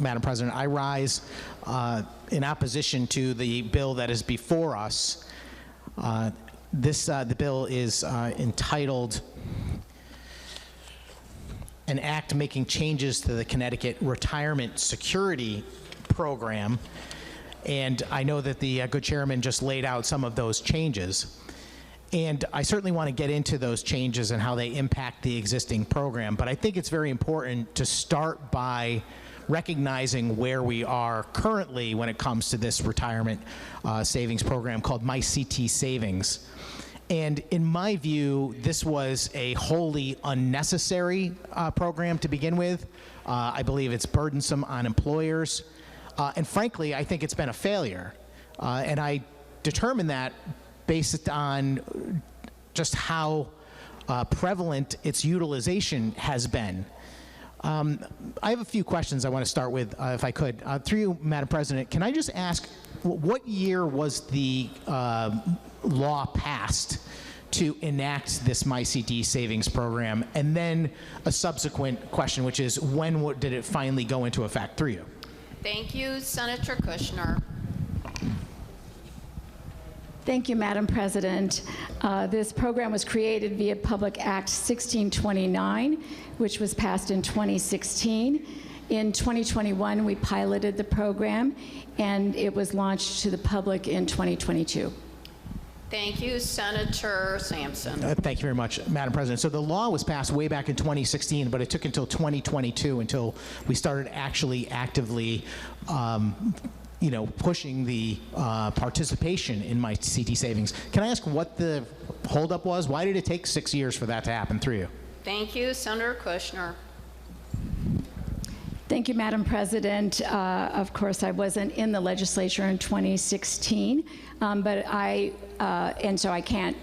Madam President, I rise in opposition to the bill that is before us. The bill is entitled an act making changes to the Connecticut Retirement Security Program. And I know that the good chairman just laid out some of those changes. And I certainly want to get into those changes and how they impact the existing program. But I think it's very important to start by recognizing where we are currently when it comes to this retirement savings program called MyCT Savings. And in my view, this was a wholly unnecessary program to begin with. I believe it's burdensome on employers. And frankly, I think it's been a failure. And I determined that based on just how prevalent its utilization has been. I have a few questions I want to start with, if I could. Through you, Madam President, can I just ask, what year was the law passed to enact this MyCT Savings Program? And then a subsequent question, which is, when did it finally go into effect? Through you. Thank you, Senator Kushner. Thank you, Madam President. This program was created via Public Act 1629, which was passed in 2016. In 2021, we piloted the program, and it was launched to the public in 2022. Thank you, Senator Sampson. Thank you very much, Madam President. So the law was passed way back in 2016, but it took until 2022 until we started actually actively pushing the participation in MyCT Savings. Can I ask what the holdup was? Why did it take 6 years for that to happen? Through you. Thank you, Senator Kushner. Thank you, Madam President. Of course, I wasn't in the legislature in 2016, and so I can't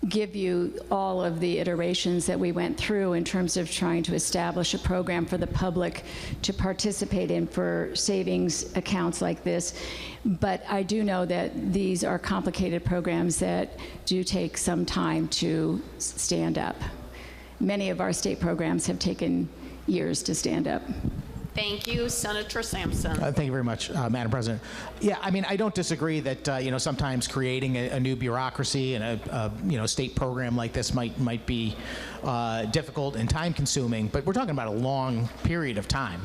give you all of the iterations that we went through in terms of trying to establish a program for the public to participate in for savings accounts like this. But I do know that these are complicated programs that do take some time to stand up. Many of our state programs have taken years to stand up. Thank you, Senator Sampson. Thank you very much, Madam President. Yeah, I mean, I don't disagree that sometimes creating a new bureaucracy and a state program like this might be difficult and time-consuming, but we're talking about a long period of time.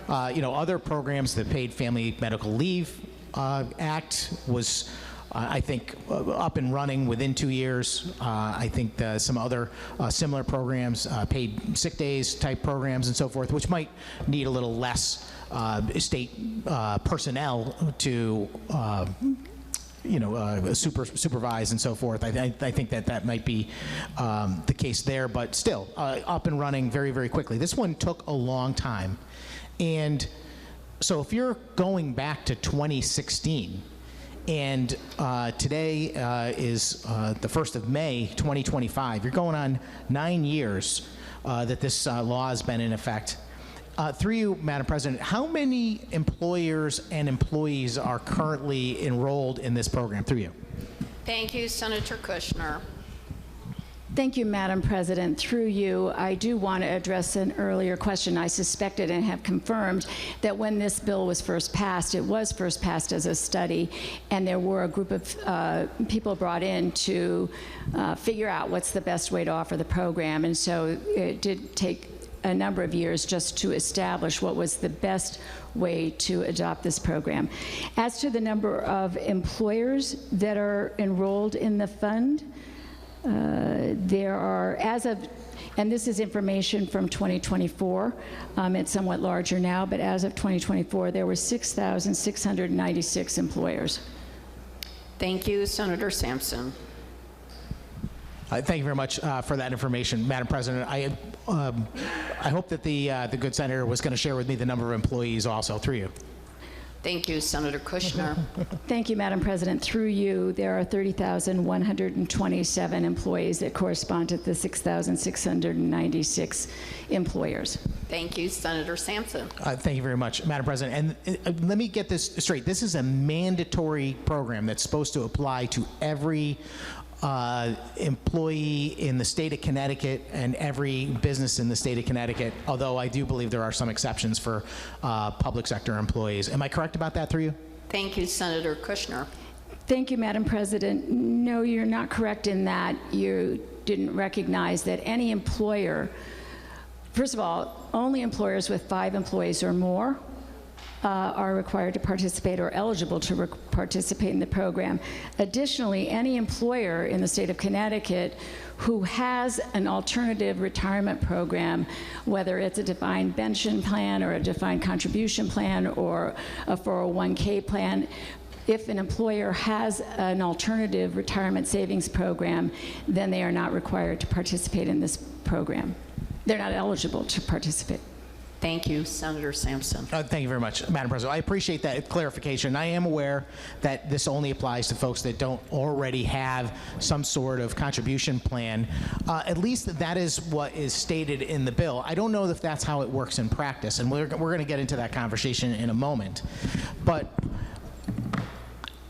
Other programs, the Paid Family Medical Leave Act was, I think, up and running within 2 years. I think some other similar programs, paid sick days type programs and so forth, which might need a little less state personnel to supervise and so forth. I think that might be the case there, but still up and running very, very quickly. This one took a long time. And so if you're going back to 2016, and today is the 1st of May, 2025. You're going on 9 years that this law has been in effect. Through you, Madam President, how many employers and employees are currently enrolled in this program? Through you. Thank you, Senator Kushner. Thank you, Madam President. Through you, I do want to address an earlier question. I suspected and have confirmed that when this bill was first passed, it was first passed as a study, and there were a group of people brought in to figure out what's the best way to offer the program. And so it did take a number of years just to establish what was the best way to adopt this program. As to the number of employers that are enrolled in the fund, there are, as of, and this is information from 2024, it's somewhat larger now, but as of 2024, there were 6,696 employers. Thank you, Senator Sampson. Thank you very much for that information, Madam President. I hope that the good senator was going to share with me the number of employees also. Through you. Thank you, Senator Kushner. Thank you, Madam President. Through you, there are 30,127 employees that correspond to the 6,696 employers. Thank you, Senator Sampson. Thank you very much, Madam President. And let me get this straight. This is a mandatory program that's supposed to apply to every employee in the state of Connecticut and every business in the state of Connecticut, although I do believe there are some exceptions for public sector employees. Am I correct about that through you? Thank you, Senator Kushner. Thank you, Madam President. No, you're not correct in that you didn't recognize that any employer, first of all, only employers with 5 employees or more are required to participate or eligible to participate in the program. Additionally, any employer in the state of Connecticut who has an alternative retirement program, whether it's a defined pension plan or a defined contribution plan or a 401k plan, if an employer has an alternative retirement savings program, then they are not required to participate in this program. They're not eligible to participate. Thank you, Senator Sampson. Thank you very much, Madam President. I appreciate that clarification. I am aware that this only applies to folks that don't already have some sort of contribution plan. At least that is what is stated in the bill. I don't know if that's how it works in practice, and we're going to get into that conversation in a moment. But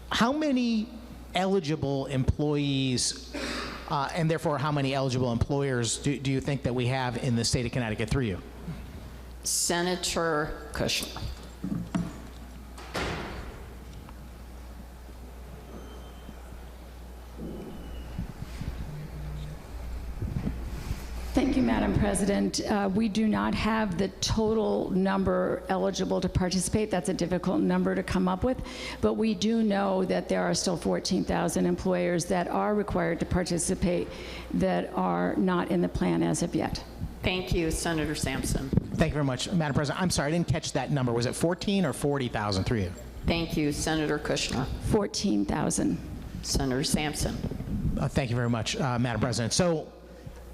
how many eligible employees and therefore how many eligible employers do you think that we have in the state of Connecticut through you? Senator Kushner. Thank you, Madam President. We do not have the total number eligible to participate. That's a difficult number to come up with, but we do know that there are still 14,000 employers that are required to participate that are not in the plan as of yet. Thank you, Senator Sampson. Thank you very much, Madam President. I'm sorry, I didn't catch that number. Was it 14 or 40,000 through you? Thank you, Senator Kushner. 14,000. Senator Sampson. Thank you very much, Madam President. So,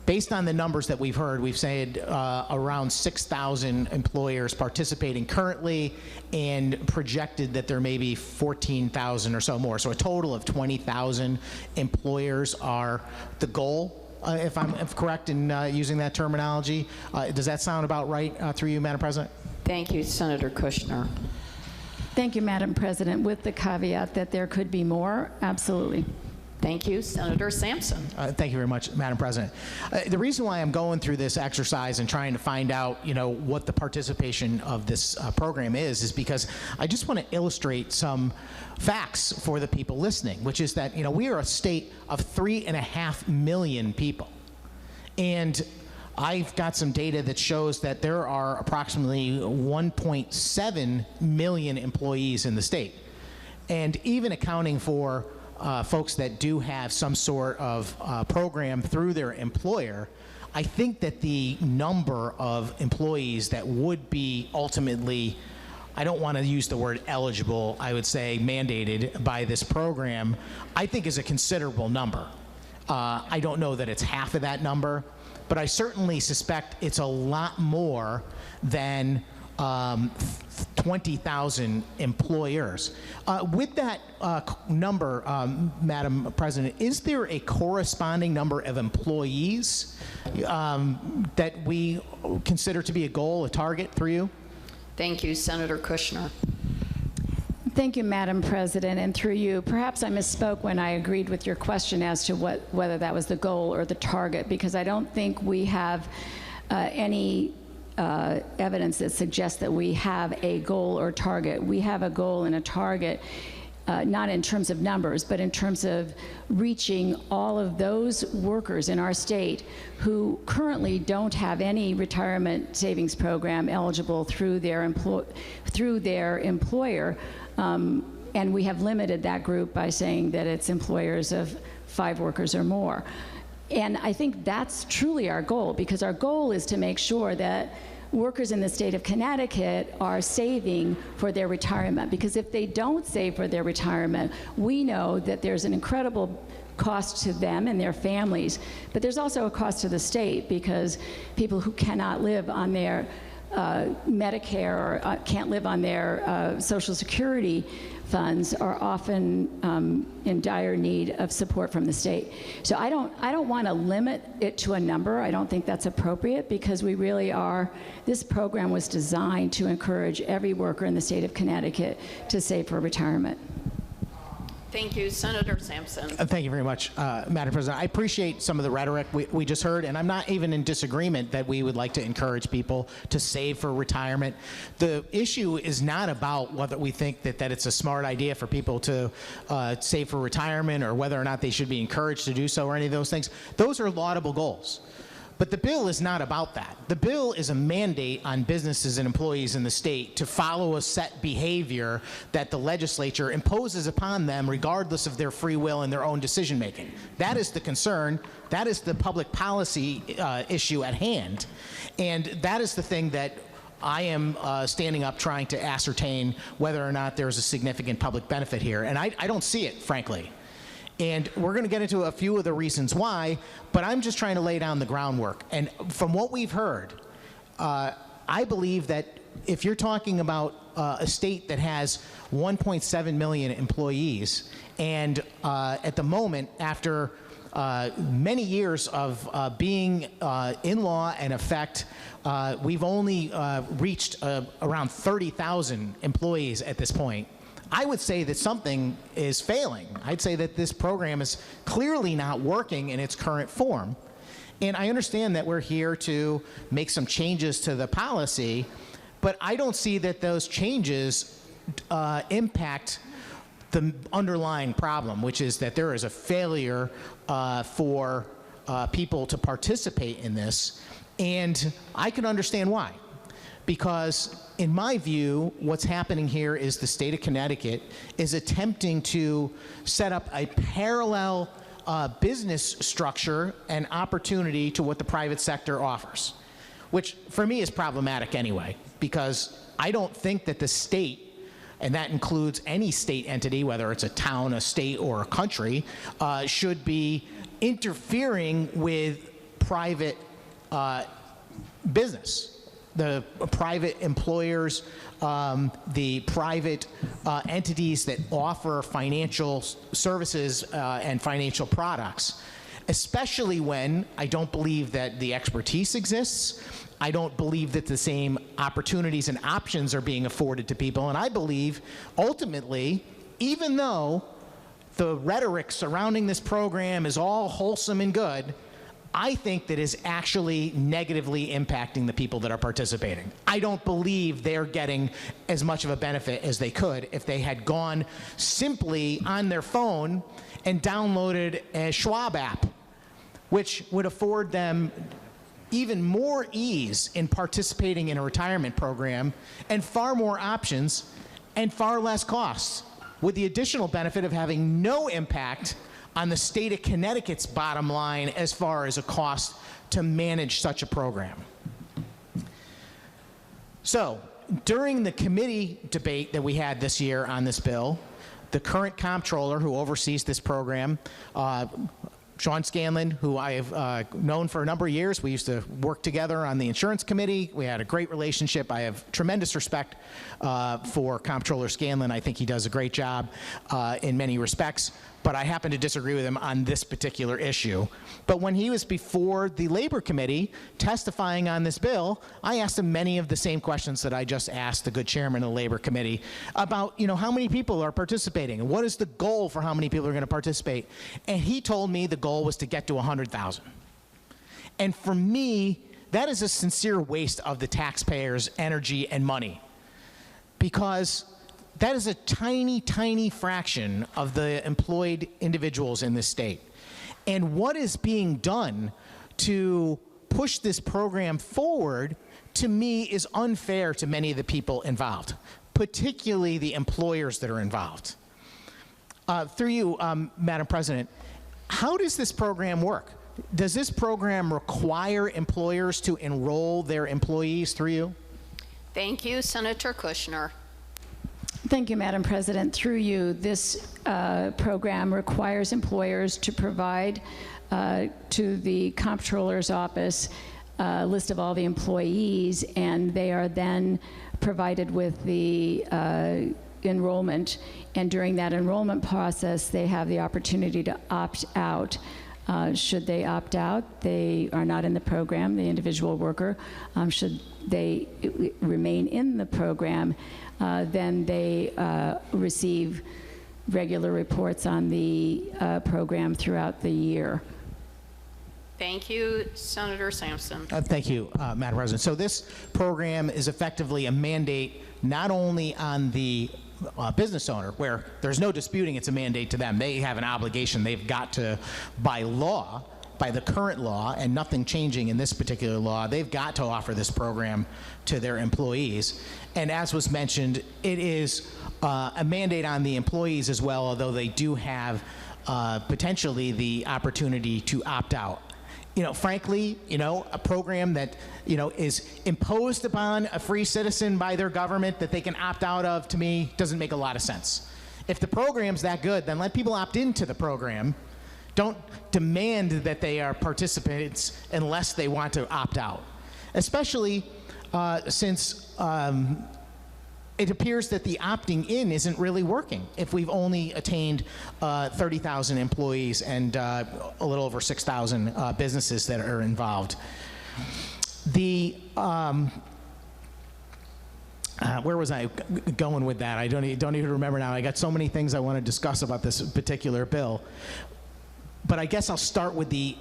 based on the numbers that we've heard, we've said around 6,000 employers participating currently and projected that there may be 14,000 or so more. So a total of 20,000 employers are the goal, if I'm correct in using that terminology. Does that sound about right through you, Madam President? Thank you, Senator Kushner. Thank you, Madam President. With the caveat that there could be more, absolutely. Thank you, Senator Sampson. Thank you very much, Madam President. The reason why I'm going through this exercise and trying to find out, what the participation of this program is because I just want to illustrate some facts for the people listening, which is that, we are a state of 3.5 million people. And I've got some data that shows that there are approximately 1.7 million employees in the state. And even accounting for folks that do have some sort of program through their employer, I think that the number of employees that would be ultimately, I don't want to use the word eligible, I would say mandated by this program, I think is a considerable number. I don't know that it's half of that number, but I certainly suspect it's a lot more than 20,000 employers. With that number, Madam President, is there a corresponding number of employees that we consider to be a goal, a target through you? Thank you, Senator Kushner. Thank you, Madam President, and through you, perhaps I misspoke when I agreed with your question as to whether that was the goal or the target, because I don't think we have any evidence that suggests that we have a goal or target. We have a goal and a target, not in terms of numbers, but in terms of reaching all of those workers in our state who currently don't have any retirement savings program eligible through their employer. And we have limited that group by saying that it's employers of 5 workers or more. And I think that's truly our goal, because our goal is to make sure that workers in the state of Connecticut are saving for their retirement. Because if they don't save for their retirement, we know that there's an incredible cost to them and their families, but there's also a cost to the state, because people who cannot live on their Medicare or can't live on their Social Security funds are often in dire need of support from the state. So I don't want to limit it to a number. I don't think that's appropriate, because we really are, this program was designed to encourage every worker in the state of Connecticut to save for retirement. Thank you, Senator Sampson. Thank you very much, Madam President. I appreciate some of the rhetoric we just heard, and I'm not even in disagreement that we would like to encourage people to save for retirement. The issue is not about whether we think that it's a smart idea for people to save for retirement or whether or not they should be encouraged to do so or any of those things. Those are laudable goals. But the bill is not about that. The bill is a mandate on businesses and employees in the state to follow a set behavior that the legislature imposes upon them regardless of their free will and their own decision making. That is the concern. That is the public policy issue at hand. And that is the thing that I am standing up trying to ascertain whether or not there's a significant public benefit here. And I don't see it, frankly. And we're going to get into a few of the reasons why, but I'm just trying to lay down the groundwork. And from what we've heard, I believe that if you're talking about a state that has 1.7 million employees, and at the moment, after many years of being in law and effect, we've only reached around 30,000 employees at this point. I would say that something is failing. I'd say that this program is clearly not working in its current form. And I understand that we're here to make some changes to the policy, but I don't see that those changes impact the underlying problem, which is that there is a failure for people to participate in this. And I can understand why. Because in my view, what's happening here is the state of Connecticut is attempting to set up a parallel business structure and opportunity to what the private sector offers, which for me is problematic anyway, because I don't think that the state, and that includes any state entity, whether it's a town, a state, or a country, should be interfering with private business. The private employers, the private entities that offer financial services and financial products, especially when I don't believe that the expertise exists. I don't believe that the same opportunities and options are being afforded to people. And I believe, ultimately, even though the rhetoric surrounding this program is all wholesome and good, I think that is actually negatively impacting the people that are participating. I don't believe they're getting as much of a benefit as they could if they had gone simply on their phone and downloaded a Schwab app, which would afford them even more ease in participating in a retirement program and far more options and far less costs, with the additional benefit of having no impact on the state of Connecticut's bottom line as far as a cost to manage such a program. So, during the committee debate that we had this year on this bill, the current comptroller who oversees this program, Sean Scanlon, who I have known for a number of years. We used to work together on the insurance committee. We had a great relationship. I have tremendous respect for Comptroller Scanlon. I think he does a great job in many respects, but I happen to disagree with him on this particular issue. But when he was before the Labor Committee testifying on this bill, I asked him many of the same questions that I just asked the good chairman of the Labor Committee about, how many people are participating and what is the goal for how many people are going to participate. And he told me the goal was to get to 100,000. And for me, that is a sincere waste of the taxpayers' energy and money, because that is a tiny, tiny fraction of the employed individuals in this state. And what is being done to push this program forward, to me, is unfair to many of the people involved, particularly the employers that are involved. Through you, Madam President, how does this program work? Does this program require employers to enroll their employees through you? Thank you, Senator Kushner. Thank you, Madam President. Through you, this program requires employers to provide to the Comptroller's office a list of all the employees, and they are then provided with the enrollment. And during that enrollment process, they have the opportunity to opt out. Should they opt out, they are not in the program, the individual worker. Should they remain in the program, then they receive regular reports on the program throughout the year. Thank you, Senator Sampson. Thank you, Madam President. So this program is effectively a mandate not only on the business owner, where there's no disputing it's a mandate to them. They have an obligation. They've got to, by law, by the current law, and nothing changing in this particular law, they've got to offer this program to their employees. And as was mentioned, it is a mandate on the employees as well, although they do have potentially the opportunity to opt out. You know, frankly, you know, a program that, you know, is imposed upon a free citizen by their government that they can opt out of, to me, doesn't make a lot of sense. If the program's that good, then let people opt into the program. Don't demand that they are participants unless they want to opt out, especially since it appears that the opting in isn't really working if we've only attained 30,000 employees and a little over 6,000 businesses that are involved. The where was I going with that? I don't even remember now. I got so many things I want to discuss about this particular bill. But I guess I'll start with the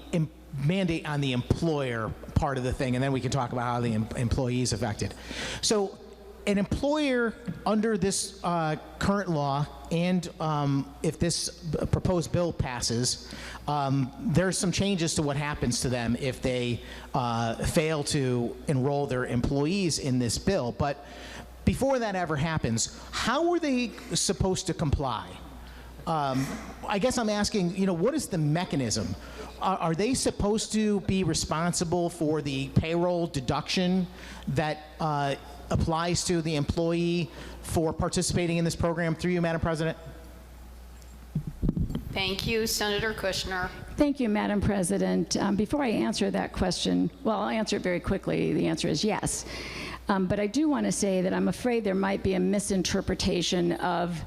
mandate on the employer part of the thing, and then we can talk about how the employee is affected. So an employer under this current law, and if this proposed bill passes, there's some changes to what happens to them if they fail to enroll their employees in this bill. But before that ever happens, how are they supposed to comply? I guess I'm asking, you know, what is the mechanism? Are they supposed to be responsible for the payroll deduction that applies to the employee for participating in this program through you, Madam President? Thank you, Senator Kushner. Thank you, Madam President. Before I answer that question, well, I'll answer it very quickly. The answer is yes. But I do want to say that I'm afraid there might be a misinterpretation of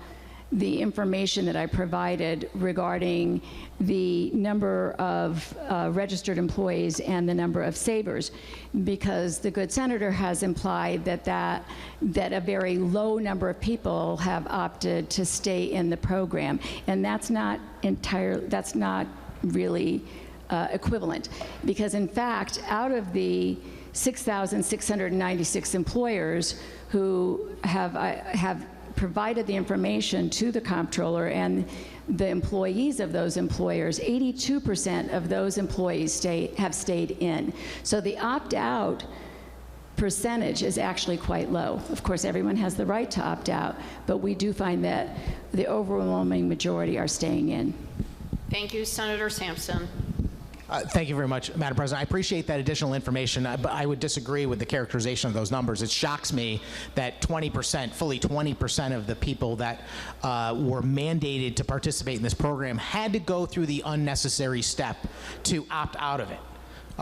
the information that I provided regarding the number of registered employees and the number of savers, because the good senator has implied that a very low number of people have opted to stay in the program, and that's not really equivalent, because in fact, out of the 6,696 employers who have provided the information to the comptroller and the employees of those employers, 82% of those employees have stayed in. So the opt-out percentage is actually quite low. Of course, everyone has the right to opt out, but we do find that the overwhelming majority are staying in. Thank you, Senator Sampson. Thank you very much, Madam President. I appreciate that additional information, but I would disagree with the characterization of those numbers. It shocks me that 20%, fully 20% of the people that were mandated to participate in this program had to go through the unnecessary step to opt out of it.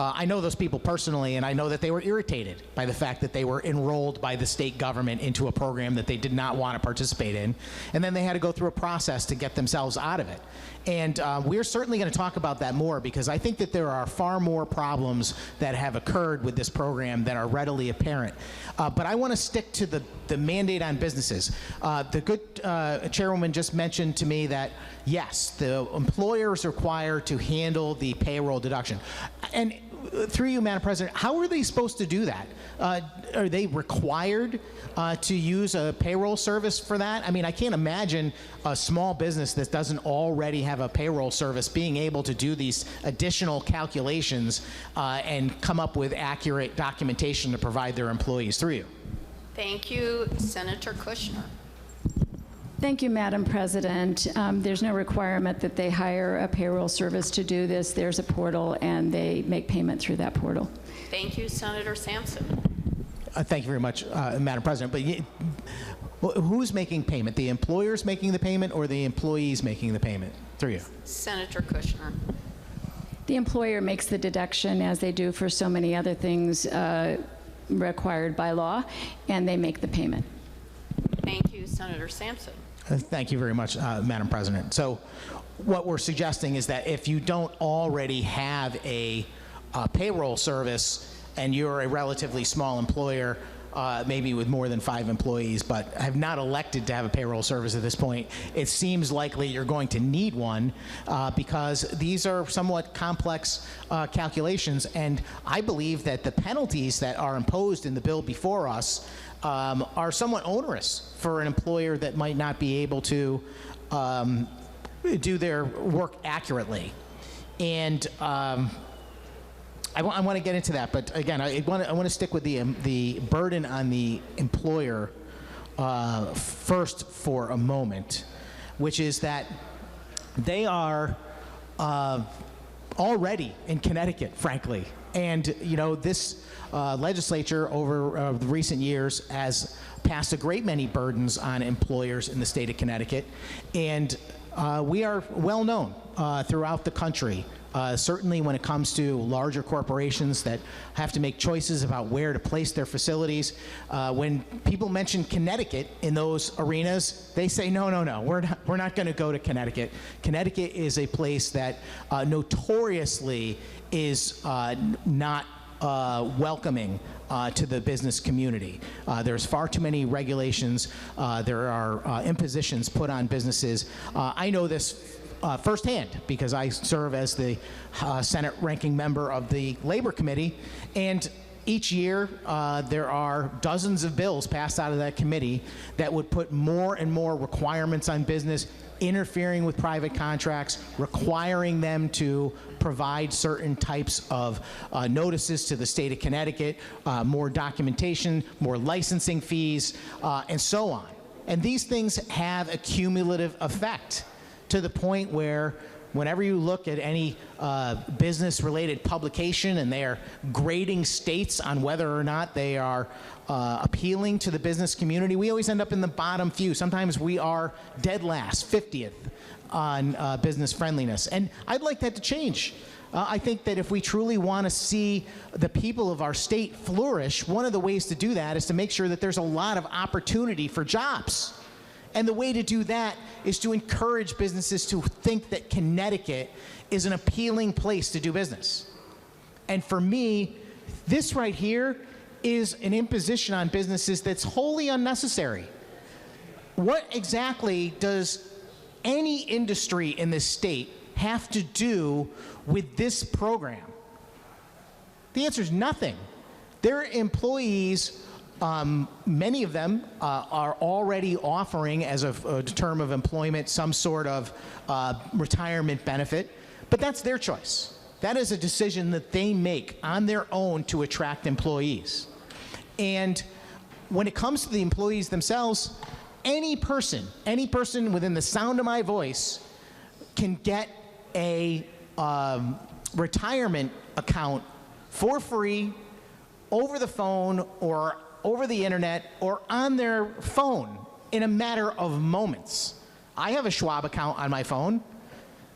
I know those people personally, and I know that they were irritated by the fact that they were enrolled by the state government into a program that they did not want to participate in, and then they had to go through a process to get themselves out of it. And we're certainly going to talk about that more, because I think that there are far more problems that have occurred with this program that are readily apparent. But I want to stick to the mandate on businesses. The good chairwoman just mentioned to me that, yes, the employer is required to handle the payroll deduction. And through you, Madam President, how are they supposed to do that? Are they required to use a payroll service for that? I mean, I can't imagine a small business that doesn't already have a payroll service being able to do these additional calculations and come up with accurate documentation to provide their employees. Through you. Thank you, Senator Kushner. Thank you, Madam President. There's no requirement that they hire a payroll service to do this. There's a portal, and they make payment through that portal. Thank you, Senator Sampson. Thank you very much, Madam President. But who's making payment? The employer's making the payment, or the employee's making the payment? Through you. Senator Kushner. The employer makes the deduction, as they do for so many other things required by law, and they make the payment. Thank you, Senator Sampson. Thank you very much, Madam President. So what we're suggesting is that if you don't already have a payroll service and you're a relatively small employer, maybe with more than 5 employees, but have not elected to have a payroll service at this point. It seems likely you're going to need one because these are somewhat complex calculations, and I believe that the penalties that are imposed in the bill before us are somewhat onerous for an employer that might not be able to do their work accurately. And I want to get into that, but again, I want to stick with the burden on the employer first for a moment, which is that they are already in Connecticut, frankly, and you know this legislature over the recent years has passed a great many burdens on employers in the state of Connecticut, and we are well known throughout the country. Certainly when it comes to larger corporations that have to make choices about where to place their facilities. When people mention Connecticut in those arenas, they say, no, we're not going to go to Connecticut. Connecticut is a place that notoriously is not welcoming to the business community. There's far too many regulations. There are impositions put on businesses. I know this firsthand because I serve as the Senate ranking member of the Labor Committee, and each year there are dozens of bills passed out of that committee that would put more and more requirements on business, interfering with private contracts, requiring them to provide certain types of notices to the state of Connecticut, more documentation, more licensing fees, and so on. And these things have a cumulative effect, to the point where whenever you look at any business-related publication and they are grading states on whether or not they are appealing to the business community, we always end up in the bottom few. Sometimes we are dead last, 50th on business friendliness. And I'd like that to change. I think that if we truly want to see the people of our state flourish, one of the ways to do that is to make sure that there's a lot of opportunity for jobs. And the way to do that is to encourage businesses to think that Connecticut is an appealing place to do business. And for me, this right here is an imposition on businesses that's wholly unnecessary. What exactly does any industry in this state have to do with this program? The answer is nothing. Their employees, many of them are already offering, as a term of employment, some sort of retirement benefit, but that's their choice. That is a decision that they make on their own to attract employees. And when it comes to the employees themselves, any person within the sound of my voice can get a retirement account for free over the phone or over the internet or on their phone in a matter of moments. I have a Schwab account on my phone.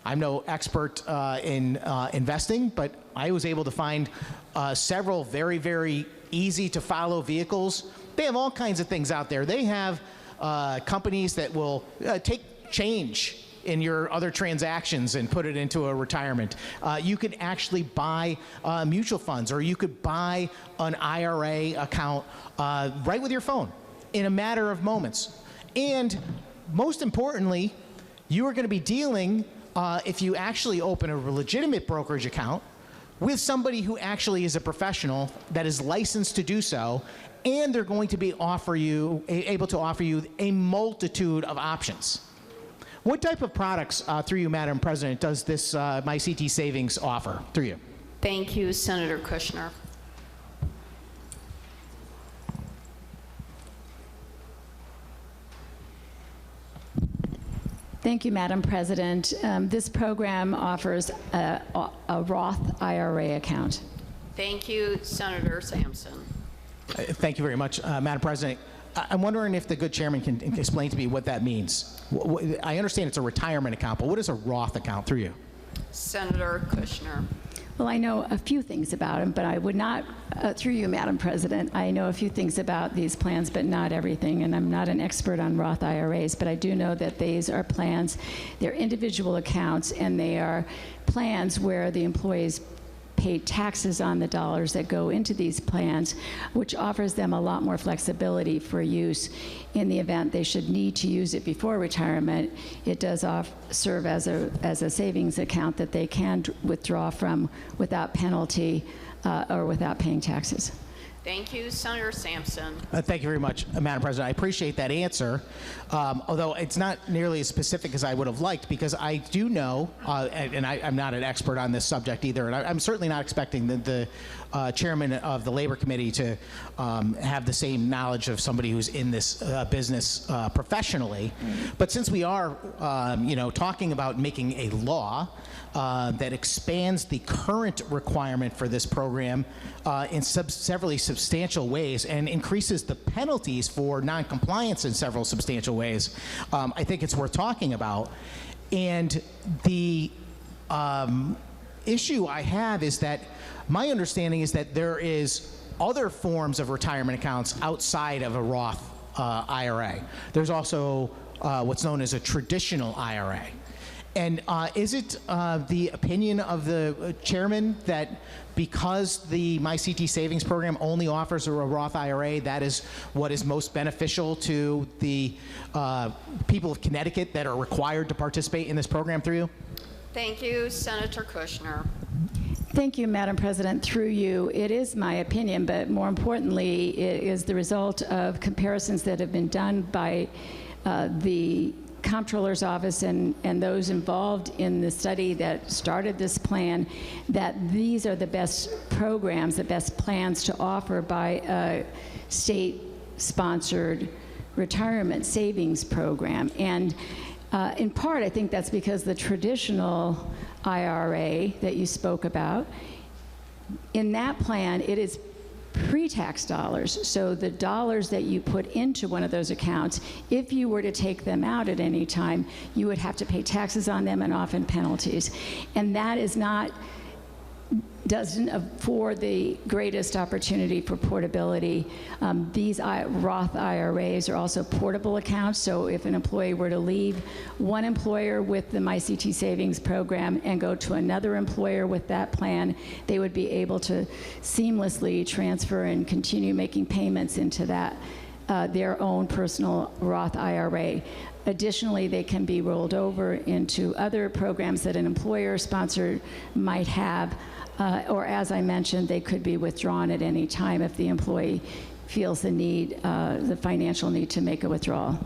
I'm no expert in investing, but I was able to find several very, very easy to follow vehicles. They have all kinds of things out there. They have companies that will take change in your other transactions and put it into a retirement. You could actually buy mutual funds, or you could buy an IRA account right with your phone in a matter of moments. And most importantly, you are going to be dealing, if you actually open a legitimate brokerage account, with somebody who actually is a professional that is licensed to do so, and they're going to be able to offer you a multitude of options. What type of products, through you, Madam President, does this My CT Savings offer? Through you. Thank you, Senator Kushner. Thank you, Madam President. This program offers a Roth IRA account. Thank you, Senator Sampson. Thank you very much, Madam President. I'm wondering if the good chairman can explain to me what that means. I understand it's a retirement account, but what is a Roth account? Through you. Senator Kushner. Well, I know a few things about them, but I would not, through you, Madam President, I know a few things about these plans, but not everything, and I'm not an expert on Roth IRAs, but I do know that these are plans, they're individual accounts, and they are plans where the employees pay taxes on the dollars that go into these plans, which offers them a lot more flexibility for use in the event they should need to use it before retirement. It does serve as a savings account that they can withdraw from without penalty or without paying taxes. Thank you, Senator Sampson. Thank you very much, Madam President. I appreciate that answer, although it's not nearly as specific as I would have liked, because I do know, and I'm not an expert on this subject either, and I'm certainly not expecting the chairman of the Labor Committee to have the same knowledge of somebody who's in this business professionally. But since we are, talking about making a law that expands the current requirement for this program in several substantial ways and increases the penalties for noncompliance in several substantial ways, I think it's worth talking about. And the issue I have is that my understanding is that there is other forms of retirement accounts outside of a Roth IRA. There's also what's known as a traditional IRA. And is it the opinion of the chairman that because the MyCT Savings Program only offers a Roth IRA, that is what is most beneficial to the people of Connecticut that are required to participate in this program through you? Thank you, Senator Kushner. Thank you, Madam President. Through you, it is my opinion, but more importantly, it is the result of comparisons that have been done by the Comptroller's Office and those involved in the study that started this plan, that these are the best programs, the best plans to offer by a state-sponsored retirement savings program. And in part, I think that's because the traditional IRA that you spoke about, in that plan, it is pre-tax dollars. So the dollars that you put into one of those accounts, if you were to take them out at any time, you would have to pay taxes on them and often penalties. And that is not, doesn't afford the greatest opportunity for portability. These Roth IRAs are also portable accounts, so if an employee were to leave one employer with the MyCT Savings Program and go to another employer with that plan, they would be able to seamlessly transfer and continue making payments into that, their own personal Roth IRA. Additionally, they can be rolled over into other programs that an employer sponsor might have, or as I mentioned, they could be withdrawn at any time if the employee feels the need, the financial need to make a withdrawal.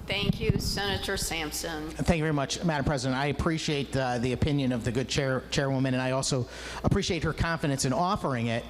Thank you, Senator Sampson. Thank you very much, Madam President. I appreciate the opinion of the good chairwoman, and I also appreciate her confidence in offering it.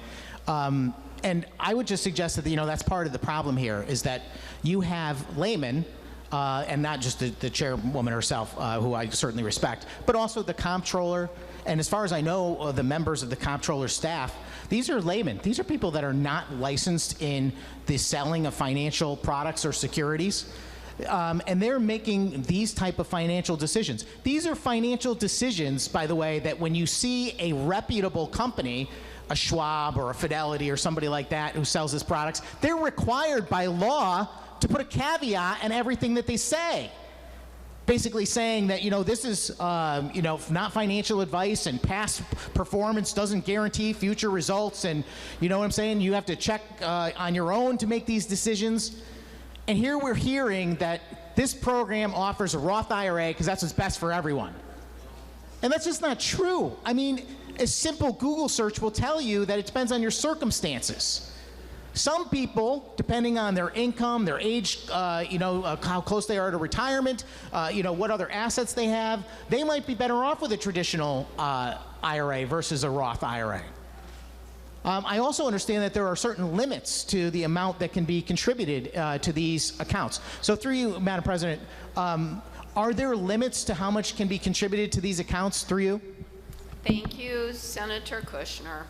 And I would just suggest that, that's part of the problem here, is that you have laymen, and not just the chairwoman herself, who I certainly respect, but also the comptroller, and as far as I know, the members of the comptroller's staff. These are laymen. These are people that are not licensed in the selling of financial products or securities. And they're making these type of financial decisions. These are financial decisions, by the way, that when you see a reputable company, a Schwab or a Fidelity or somebody like that who sells these products, they're required by law to put a caveat in everything that they say. Basically saying that, this is, not financial advice, and past performance doesn't guarantee future results, and you know what I'm saying? You have to check on your own to make these decisions. And here we're hearing that this program offers a Roth IRA because that's what's best for everyone. And that's just not true. I mean, a simple Google search will tell you that it depends on your circumstances. Some people, depending on their income, their age, how close they are to retirement, what other assets they have, they might be better off with a traditional IRA versus a Roth IRA. I also understand that there are certain limits to the amount that can be contributed to these accounts. So through you, Madam President, are there limits to how much can be contributed to these accounts through you? Thank you, Senator Kushner.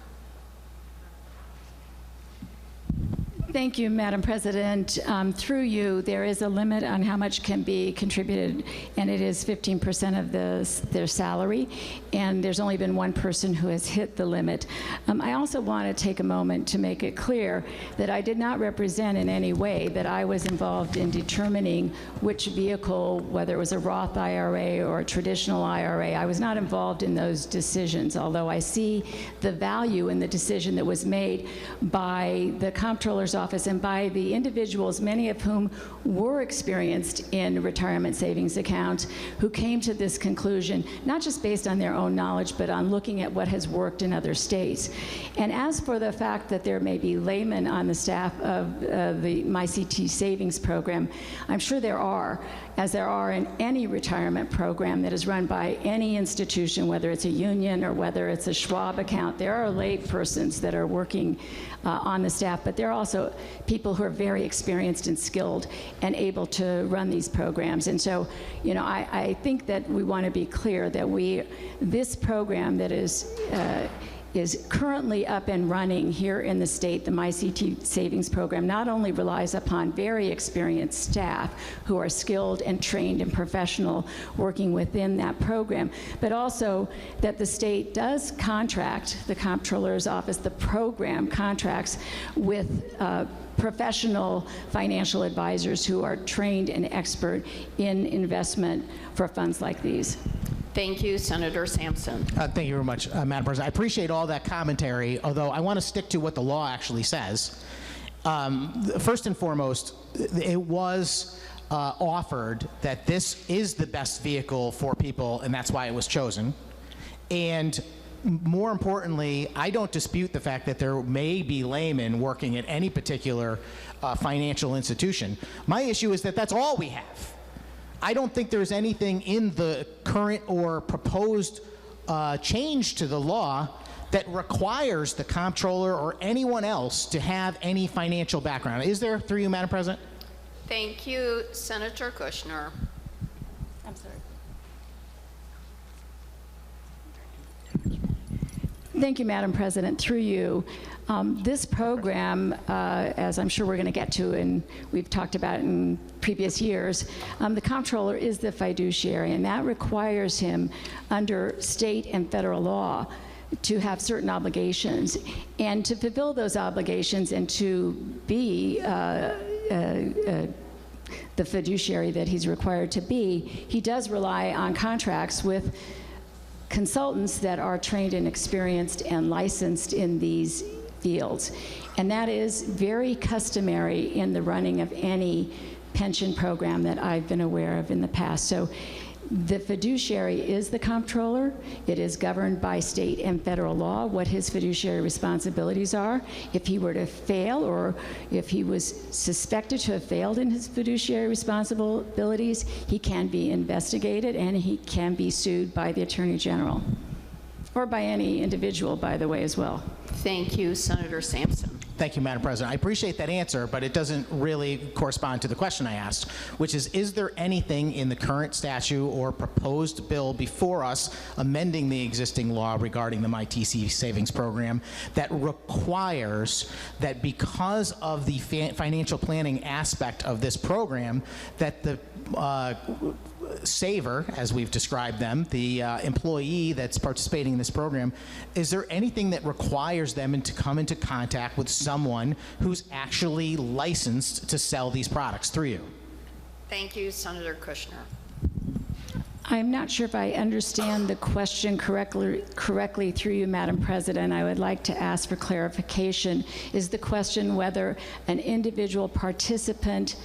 Thank you, Madam President. Through you, there is a limit on how much can be contributed, and it is 15% of their salary, and there's only been one person who has hit the limit. I also want to take a moment to make it clear that I did not represent in any way that I was involved in determining which vehicle, whether it was a Roth IRA or a traditional IRA. I was not involved in those decisions, although I see the value in the decision that was made by the Comptroller's Office and by the individuals, many of whom were experienced in retirement savings accounts, who came to this conclusion, not just based on their own knowledge, but on looking at what has worked in other states. And as for the fact that there may be laymen on the staff of the MyCT savings program, I'm sure there are, as there are in any retirement program that is run by any institution, whether it's a union or whether it's a Schwab account. There are lay persons that are working on the staff, but there are also people who are very experienced and skilled and able to run these programs. And so, you know, I think that we want to be clear that this program that is currently up and running here in the state, the MyCT Savings Program, not only relies upon very experienced staff who are skilled and trained and professional working within that program, but also that the state does contract, the Comptroller's Office, the program contracts with professional financial advisors who are trained and expert in investment for funds like these. Thank you, Senator Sampson. Thank you very much, Madam President. I appreciate all that commentary, although I want to stick to what the law actually says. First and foremost, it was offered that this is the best vehicle for people, and that's why it was chosen. And more importantly, I don't dispute the fact that there may be laymen working at any particular financial institution. My issue is that that's all we have. I don't think there's anything in the current or proposed change to the law that requires the comptroller or anyone else to have any financial background. Is there, through you, Madam President? Thank you, Senator Kushner. I'm sorry. Thank you, Madam President. Through you, this program, as I'm sure we're going to get to, and we've talked about in previous years, the comptroller is the fiduciary, and that requires him under state and federal law to have certain obligations. And to fulfill those obligations and to be the fiduciary that he's required to be, he does rely on contracts with consultants that are trained and experienced and licensed in these fields. And that is very customary in the running of any pension program that I've been aware of in the past. So the fiduciary is the comptroller. It is governed by state and federal law what his fiduciary responsibilities are. If he were to fail, or if he was suspected to have failed in his fiduciary responsibilities, he can be investigated and he can be sued by the Attorney General, or by any individual, by the way, as well. Thank you, Senator Sampson. Thank you, Madam President. I appreciate that answer, but it doesn't really correspond to the question I asked, which is there anything in the current statute or proposed bill before us amending the existing law regarding the MyTC savings program that requires that because of the financial planning aspect of this program, that the saver, as we've described them, the employee that's participating in this program, is there anything that requires them to come into contact with someone who's actually licensed to sell these products through you? Thank you, Senator Kushner. I'm not sure if I understand the question correctly through you, Madam President. I would like to ask for clarification. Is the question whether an individual participant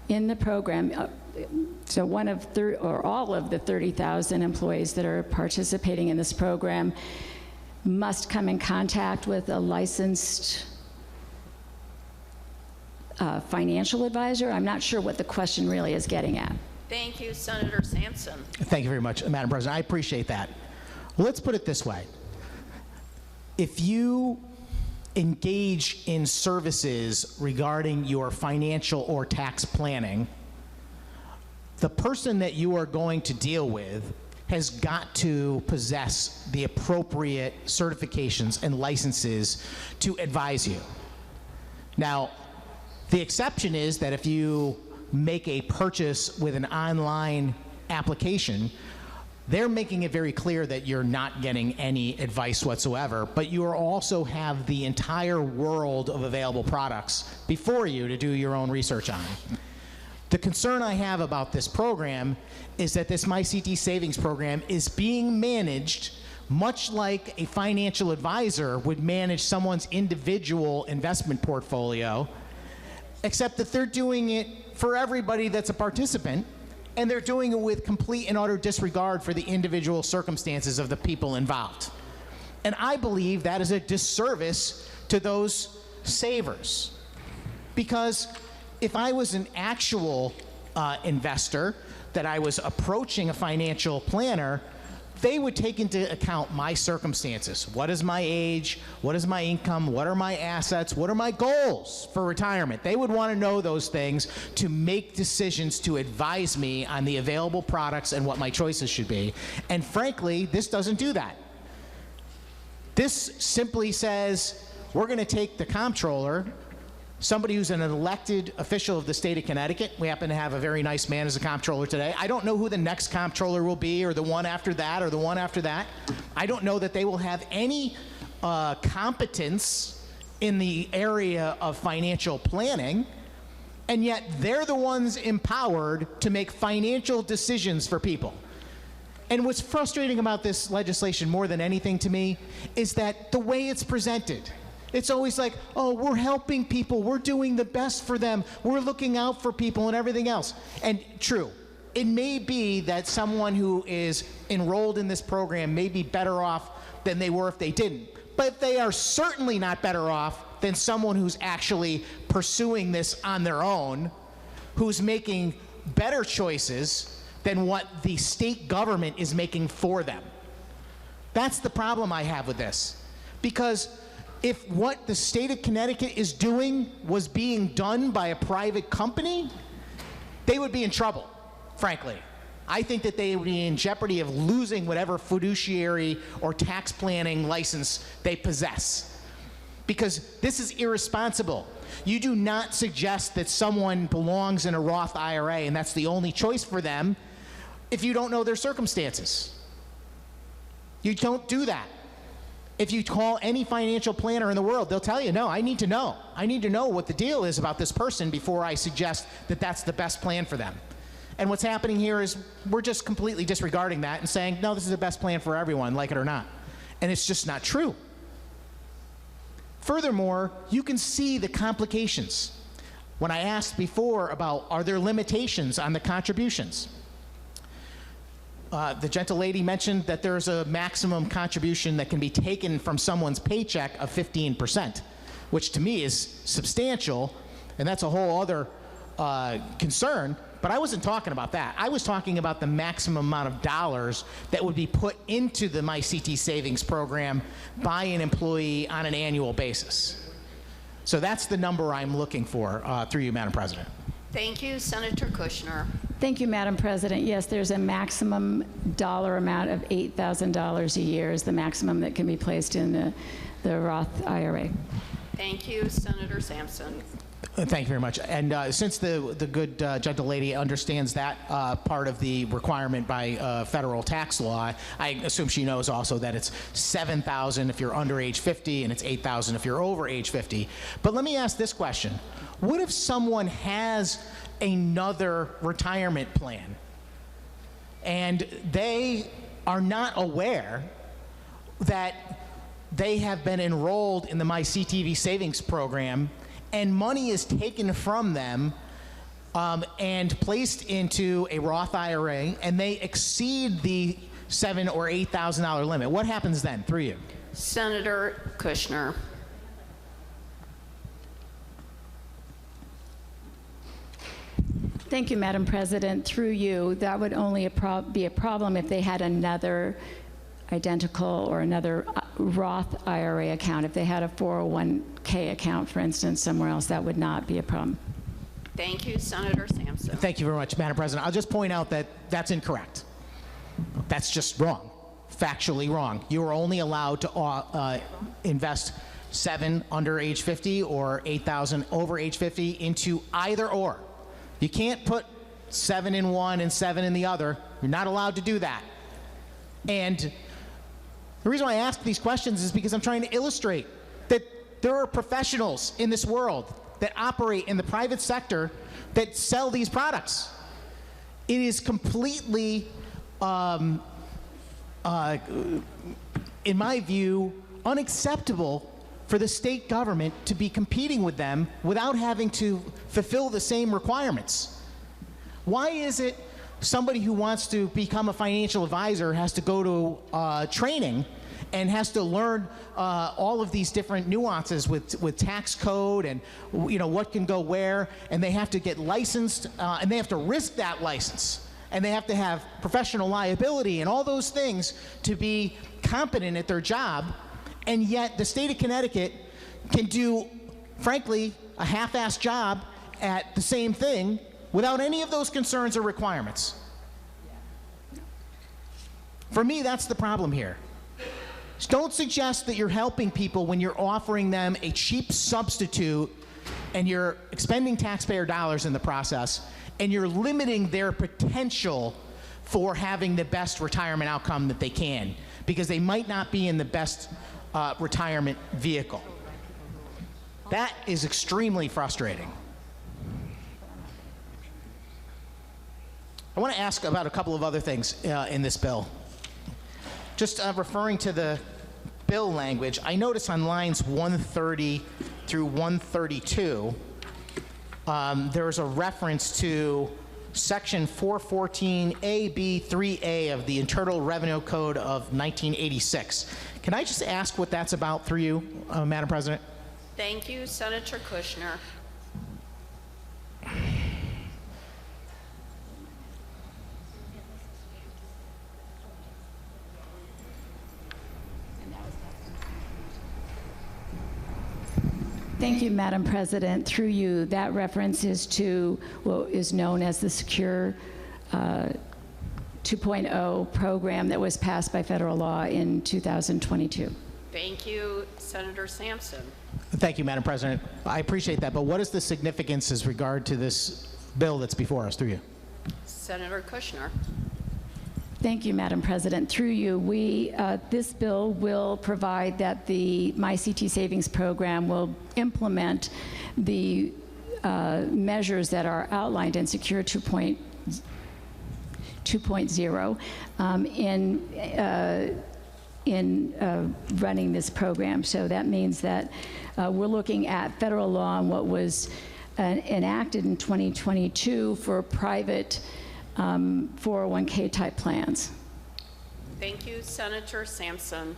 in the program, so one of or all of the 30,000 employees that are participating in this program, must come in contact with a licensed financial advisor? I'm not sure what the question really is getting at. Thank you, Senator Sampson. Thank you very much, Madam President. I appreciate that. Well, let's put it this way. If you engage in services regarding your financial or tax planning, the person that you are going to deal with has got to possess the appropriate certifications and licenses to advise you. Now, The exception is that if you make a purchase with an online application, they're making it very clear that you're not getting any advice whatsoever, but you also have the entire world of available products before you to do your own research on. The concern I have about this program is that this MyCT Savings Program is being managed much like a financial advisor would manage someone's individual investment portfolio, except that they're doing it for everybody that's a participant, and they're doing it with complete and utter disregard for the individual circumstances of the people involved. And I believe that is a disservice to those savers. Because if I was an actual investor, that I was approaching a financial planner, they would take into account my circumstances. What is my age? What is my income? What are my assets? What are my goals for retirement? They would want to know those things to make decisions to advise me on the available products and what my choices should be. And frankly, this doesn't do that. This simply says, we're going to take the comptroller, somebody who's an elected official of the state of Connecticut. We happen to have a very nice man as a comptroller today. I don't know who the next comptroller will be, or the one after that, or the one after that. I don't know that they will have any competence in the area of financial planning, and yet they're the ones empowered to make financial decisions for people. And what's frustrating about this legislation more than anything to me is that the way it's presented, it's always like, oh, we're helping people, we're doing the best for them, we're looking out for people and everything else. And true, it may be that someone who is enrolled in this program may be better off than they were if they didn't. But they are certainly not better off than someone who's actually pursuing this on their own, who's making better choices than what the state government is making for them. That's the problem I have with this. Because if what the state of Connecticut is doing was being done by a private company, they would be in trouble, frankly. I think that they would be in jeopardy of losing whatever fiduciary or tax planning license they possess. Because this is irresponsible. You do not suggest that someone belongs in a Roth IRA and that's the only choice for them if you don't know their circumstances. You don't do that. If you call any financial planner in the world, they'll tell you, no, I need to know. I need to know what the deal is about this person before I suggest that that's the best plan for them. And what's happening here is we're just completely disregarding that and saying, no, this is the best plan for everyone, like it or not. And it's just not true. Furthermore, you can see the complications. When I asked before about, are there limitations on the contributions? The gentle lady mentioned that there's a maximum contribution that can be taken from someone's paycheck of 15%, which to me is substantial, and that's a whole other concern, but I wasn't talking about that. I was talking about the maximum amount of dollars that would be put into the MyCT Savings Program by an employee on an annual basis. So that's the number I'm looking for, through you, Madam President. Thank you, Senator Kushner. Thank you, Madam President. Yes, there's a maximum dollar amount of $8,000 a year is the maximum that can be placed in the Roth IRA. Thank you, Senator Sampson. Thank you very much. And since the good gentle lady understands that part of the requirement by federal tax law, I assume she knows also that it's $7,000 if you're under age 50 and it's $8,000 if you're over age 50. But let me ask this question. What if someone has another retirement plan and they are not aware that they have been enrolled in the MyCTV Savings Program and money is taken from them and placed into a Roth IRA, and they exceed the $7,000 or $8,000 limit? What happens then, through you? Senator Kushner. Thank you, Madam President. Through you, that would only be a problem if they had another identical or another Roth IRA account. If they had a 401k account, for instance, somewhere else, that would not be a problem. Thank you, Senator Sampson. Thank you very much, Madam President. I'll just point out that that's incorrect. That's just wrong, factually wrong. You are only allowed to invest 7 under age 50 or 8,000 over age 50 into either or. You can't put 7 in one and 7 in the other. You're not allowed to do that. And the reason why I ask these questions is because I'm trying to illustrate that there are professionals in this world that operate in the private sector that sell these products. It is completely, in my view, unacceptable for the state government to be competing with them without having to fulfill the same requirements. Why is it somebody who wants to become a financial advisor has to go to training and has to learn all of these different nuances with tax code and what can go where, and they have to get licensed and they have to risk that license, and they have to have professional liability and all those things to be competent at their job, and yet the state of Connecticut can do, frankly, a half-assed job at the same thing without any of those concerns or requirements. For me, that's the problem here. Don't suggest that you're helping people when you're offering them a cheap substitute and you're expending taxpayer dollars in the process, and you're limiting their potential for having the best retirement outcome that they can, because they might not be in the best retirement vehicle. That is extremely frustrating. I want to ask about a couple of other things in this bill. Just referring to the bill language, I notice on lines 130 through 132, there's a reference to Section 414A-B-3A of the Internal Revenue Code of 1986. Can I just ask what that's about through you, Madam President? Thank you, Senator Kushner. Thank you, Madam President. Through you, that reference is to what is known as the Secure 2.0 program that was passed by federal law in 2022. Thank you, Senator Sampson. Thank you, Madam President. I appreciate that, but what is the significance as regard to this bill that's before us, through you? Senator Kushner. Thank you, Madam President. Through you, this bill will provide that the MyCT Savings Program will implement the measures that are outlined in Secure 2.0 in running this program. So that means that we're looking at federal law and what was enacted in 2022 for private 401k type plans. Thank you, Senator Sampson.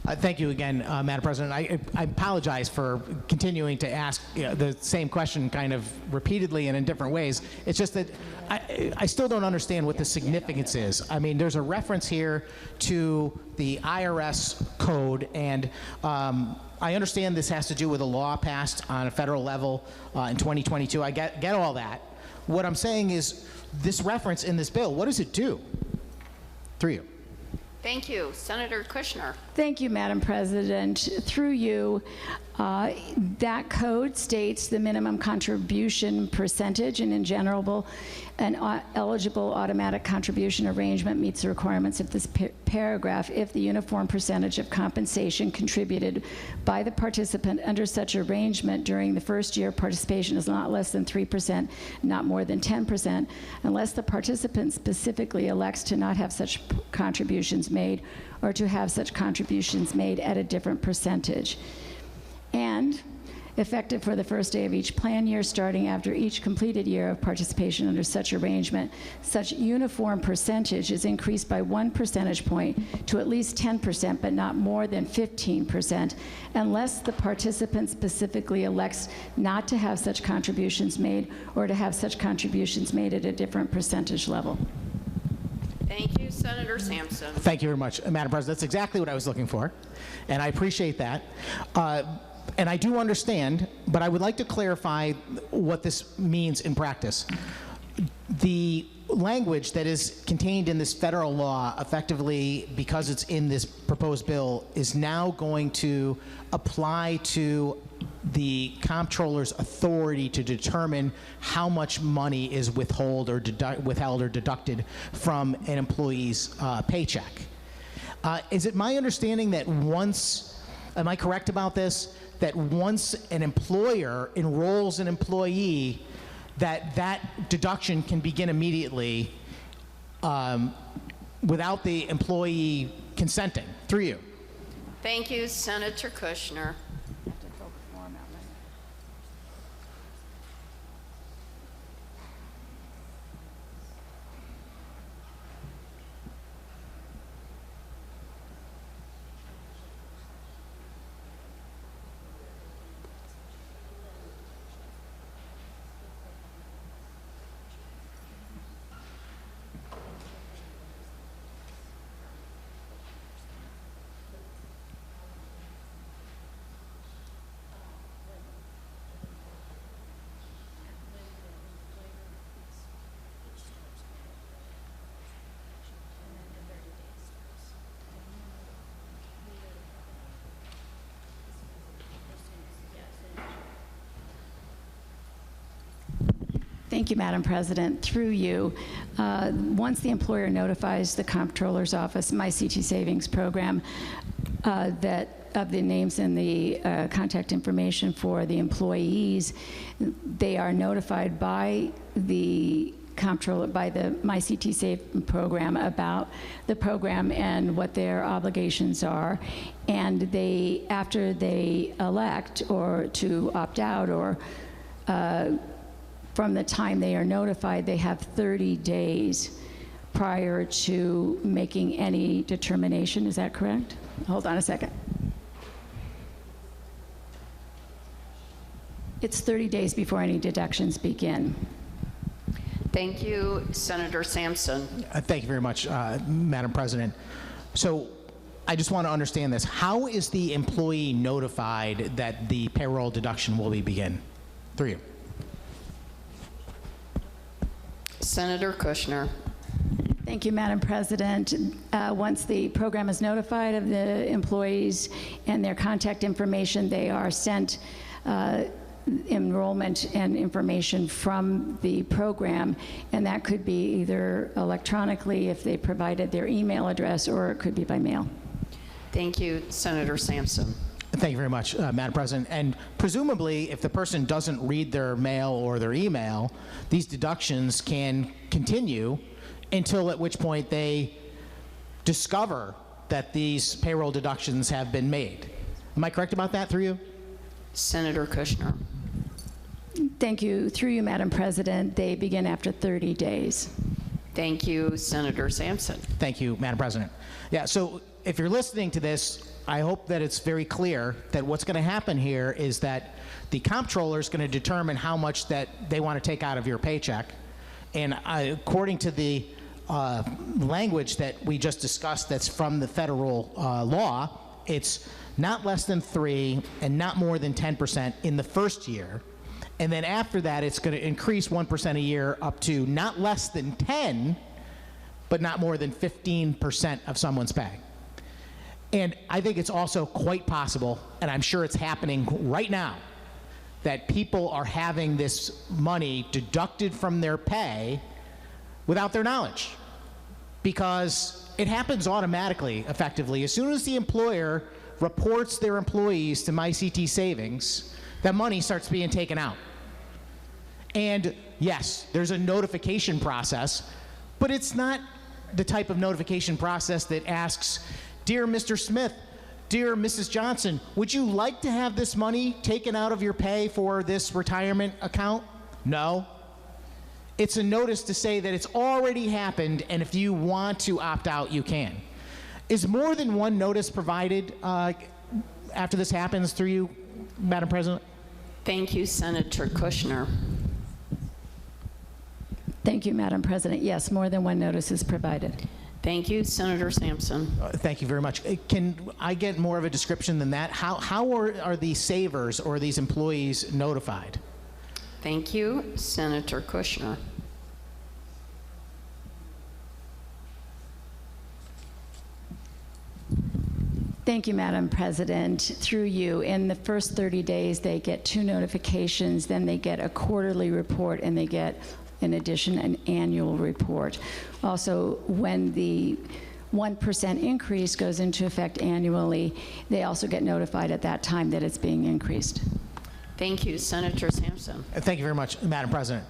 Thank you again, Madam President. I apologize for continuing to ask the same question kind of repeatedly and in different ways. It's just that I still don't understand what the significance is. I mean, there's a reference here to the IRS code, and I understand this has to do with a law passed on a federal level in 2022. I get all that. What I'm saying is, this reference in this bill, what does it do? Through you. Thank you, Senator Kushner. Thank you, Madam President. Through you, that code states the minimum contribution percentage, and in general, an eligible automatic contribution arrangement meets the requirements of this paragraph if the uniform percentage of compensation contributed by the participant under such arrangement during the first year of participation is not less than 3%, not more than 10%, unless the participant specifically elects to not have such contributions made or to have such contributions made at a different percentage. And effective for the first day of each plan year, starting after each completed year of participation under such arrangement, such uniform percentage is increased by 1 percentage point to at least 10%, but not more than 15%, unless the participant specifically elects not to have such contributions made or to have such contributions made at a different percentage level. Thank you, Senator Sampson. Thank you very much, Madam President. That's exactly what I was looking for, and I appreciate that. And I do understand, but I would like to clarify what this means in practice. The language that is contained in this federal law, effectively, because it's in this proposed bill, is now going to apply to the comptroller's authority to determine how much money is withheld or deducted from an employee's paycheck. Is it my understanding that once, am I correct about this, that once an employer enrolls an employee, that deduction can begin immediately without the employee consenting? Through you. Thank you, Senator Kushner. Thank you, Madam President. Through you, once the employer notifies the Comptroller's Office, My CT Savings Program, that of the names and the contact information for the employees, they are notified by the Comptroller, by the My CT Save program about the program and what their obligations are. And they, after they elect or to opt out or from the time they are notified, they have 30 days prior to making any determination. Is that correct? Hold on a second. It's 30 days before any deductions begin. Thank you, Senator Sampson. Thank you very much, Madam President. So I just want to understand this. How is the employee notified that the payroll deduction will begin? Through you. Senator Kushner. Thank you, Madam President. Once the program is notified of the employees and their contact information, they are sent enrollment and information from the program, and that could be either electronically if they provided their email address, or it could be by mail. Thank you, Senator Sampson. Thank you very much, Madam President. And presumably, if the person doesn't read their mail or their email, these deductions can continue until at which point they discover that these payroll deductions have been made. Am I correct about that? Through you? Senator Kushner. Thank you. Through you, Madam President, they begin after 30 days. Thank you, Senator Sampson. Thank you, Madam President. Yeah, so if you're listening to this, I hope that it's very clear that what's going to happen here is that the comptroller is going to determine how much that they want to take out of your paycheck. And according to the language that we just discussed that's from the federal law, it's not less than 3 and not more than 10% in the first year. And then after that, it's going to increase 1% a year up to not less than 10, but not more than 15% of someone's pay. And I think it's also quite possible, and I'm sure it's happening right now, that people are having this money deducted from their pay without their knowledge, because it happens automatically, effectively. As soon as the employer reports their employees to My CT Savings, that money starts being taken out. And yes, there's a notification process, but it's not the type of notification process that asks, "Dear Mr. Smith, dear Mrs. Johnson, would you like to have this money taken out of your pay for this retirement account?" No. It's a notice to say that it's already happened, and if you want to opt out, you can. Is more than one notice provided after this happens? Through you, Madam President? Thank you, Senator Kushner. Thank you, Madam President. Yes, more than one notice is provided. Thank you, Senator Sampson. Thank you very much. Can I get more of a description than that? How are these savers or these employees notified? Thank you, Senator Kushner. Thank you, Madam President. Through you, in the first 30 days, they get 2 notifications, then they get a quarterly report, and they get, in addition, an annual report. Also, when the 1% increase goes into effect annually, they also get notified at that time that it's being increased. Thank you, Senator Sampson. Thank you very much, Madam President.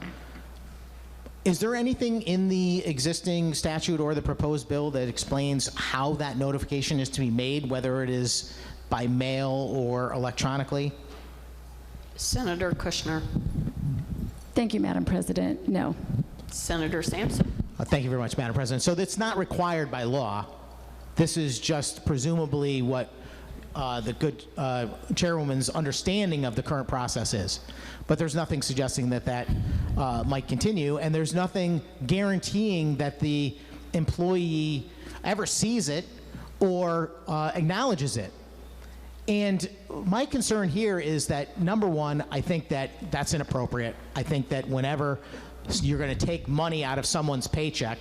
Is there anything in the existing statute or the proposed bill that explains how that notification is to be made, whether it is by mail or electronically? Senator Kushner. Thank you, Madam President. No. Senator Sampson. Thank you very much, Madam President. So it's not required by law. This is just presumably what the good chairwoman's understanding of the current process is. But there's nothing suggesting that that might continue, and there's nothing guaranteeing that the employee ever sees it or acknowledges it. And my concern here is that, number one, I think that that's inappropriate. I think that whenever you're going to take money out of someone's paycheck,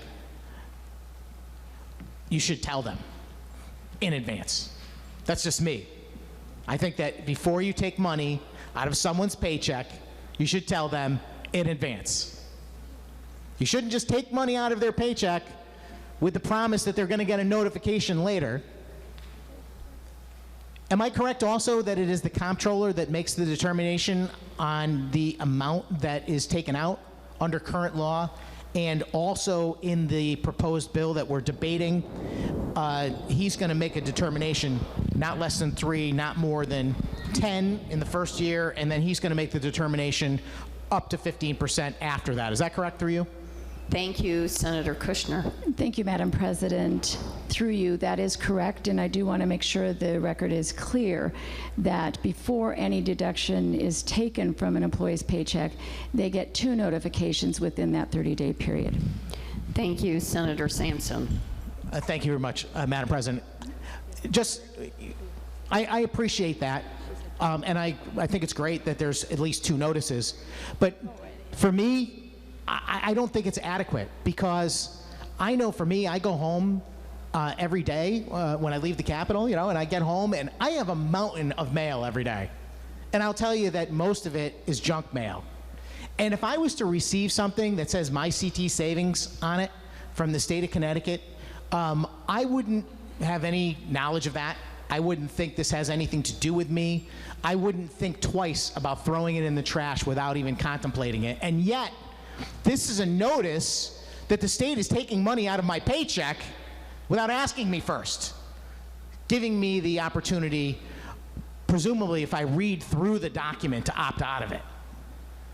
you should tell them in advance. That's just me. I think that before you take money out of someone's paycheck, you should tell them in advance. You shouldn't just take money out of their paycheck with the promise that they're going to get a notification later. Am I correct also that it is the comptroller that makes the determination on the amount that is taken out under current law? And also in the proposed bill that we're debating, he's going to make a determination, not less than 3, not more than 10 in the first year, and then he's going to make the determination up to 15% after that. Is that correct through you? Thank you, Senator Kushner. Thank you, Madam President. Through you, that is correct, and I do want to make sure the record is clear that before any deduction is taken from an employee's paycheck, they get 2 notifications within that 30-day period. Thank you, Senator Sampson. Thank you very much, Madam President. Just, I appreciate that, and I think it's great that there's at least 2 notices, but for me, I don't think it's adequate, because I know for me, I go home every day when I leave the Capitol, you know, and I get home and I have a mountain of mail every day. And I'll tell you that most of it is junk mail. And if I was to receive something that says my CT savings on it from the state of Connecticut, I wouldn't have any knowledge of that. I wouldn't think this has anything to do with me. I wouldn't think twice about throwing it in the trash without even contemplating it. And yet, this is a notice that the state is taking money out of my paycheck without asking me first, giving me the opportunity, presumably if I read through the document, to opt out of it.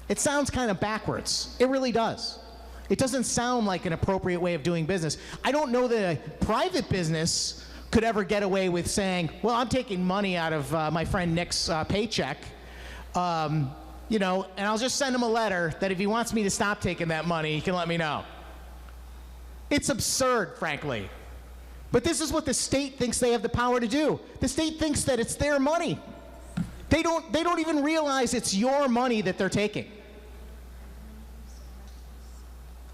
It sounds kind of backwards. It really does. It doesn't sound like an appropriate way of doing business. I don't know that a private business could ever get away with saying, well, I'm taking money out of my friend Nick's paycheck, you know, and I'll just send him a letter that if he wants me to stop taking that money, he can let me know. It's absurd, frankly. But this is what the state thinks they have the power to do. The state thinks that it's their money. They don't even realize it's your money that they're taking.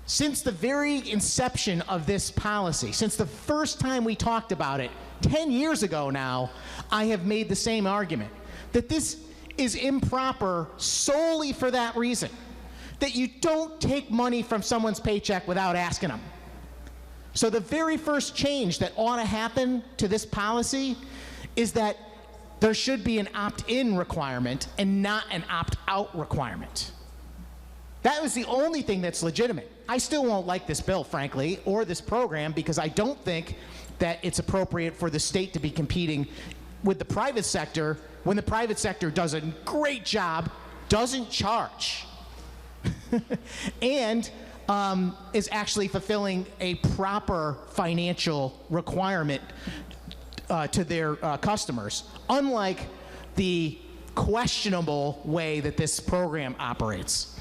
Since the very inception of this policy, since the first time we talked about it, 10 years ago now, I have made the same argument, that this is improper solely for that reason, that you don't take money from someone's paycheck without asking them. So the very first change that ought to happen to this policy is that there should be an opt-in requirement and not an opt-out requirement. That was the only thing that's legitimate. I still won't like this bill, frankly, or this program, because I don't think that it's appropriate for the state to be competing with the private sector when the private sector does a great job, doesn't charge, and is actually fulfilling a proper financial requirement to their customers, unlike the questionable way that this program operates.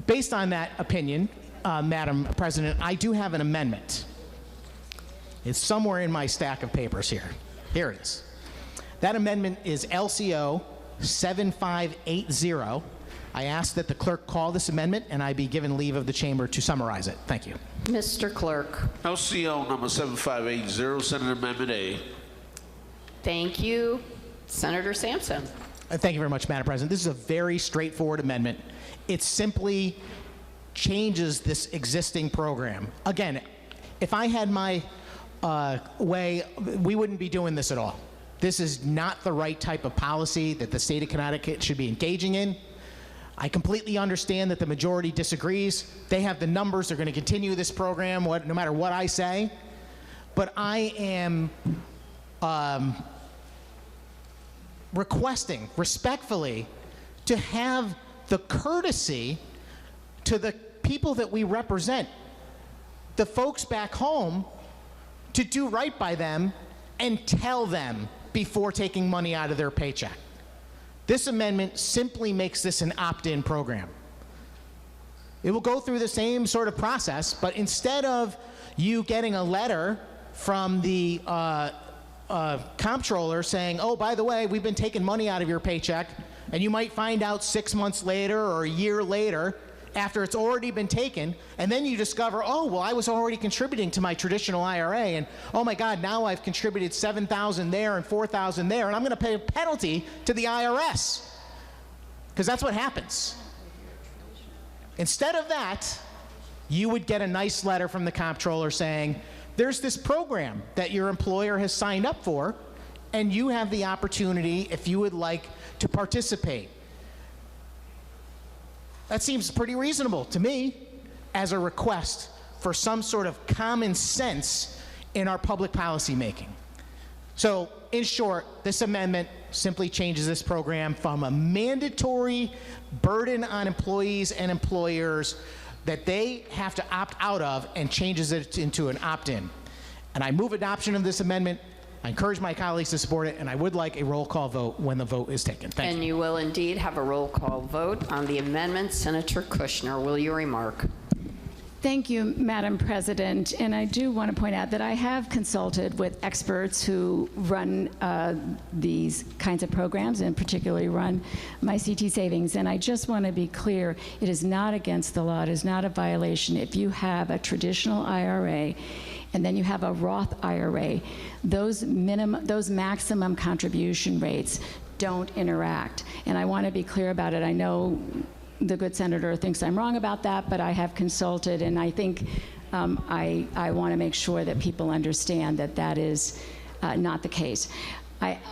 Based on that opinion, Madam President, I do have an amendment. It's somewhere in my stack of papers here. Here it is. That amendment is LCO 7580. I ask that the clerk call this amendment, and I be given leave of the chamber to summarize it. Thank you. Mr. Clerk. LCO number 7580, Senate Amendment A. Thank you. Senator Sampson. Thank you very much, Madam President. This is a very straightforward amendment. It simply changes this existing program. Again, if I had my way, we wouldn't be doing this at all. This is not the right type of policy that the state of Connecticut should be engaging in. I completely understand that the majority disagrees. They have the numbers. They're going to continue this program no matter what I say. But I am requesting respectfully to have the courtesy to the people that we represent, the folks back home, to do right by them and tell them before taking money out of their paycheck. This amendment simply makes this an opt-in program. It will go through the same sort of process, but instead of you getting a letter from the comptroller saying, oh, by the way, we've been taking money out of your paycheck, and you might find out 6 months later or a year later after it's already been taken, and then you discover, oh, well, I was already contributing to my traditional IRA, and oh my God, now I've contributed $7,000 there and $4,000 there, and I'm going to pay a penalty to the IRS, because that's what happens. Instead of that, you would get a nice letter from the comptroller saying, there's this program that your employer has signed up for, and you have the opportunity, if you would like, to participate. That seems pretty reasonable to me as a request for some sort of common sense in our public policy making. So, in short, this amendment simply changes this program from a mandatory burden on employees and employers that they have to opt out of and changes it into an opt-in. And I move adoption of this amendment. I encourage my colleagues to support it, and I would like a roll call vote when the vote is taken. Thank you. And you will indeed have a roll call vote on the amendment. Senator Kushner, will you remark? Thank you, Madam President. And I do want to point out that I have consulted with experts who run these kinds of programs, and particularly run my CT Savings. And I just want to be clear, it is not against the law. It is not a violation. If you have a traditional IRA and then you have a Roth IRA, those maximum contribution rates don't interact. And I want to be clear about it. I know the good senator thinks I'm wrong about that, but I have consulted, and I think I want to make sure that people understand that that is not the case.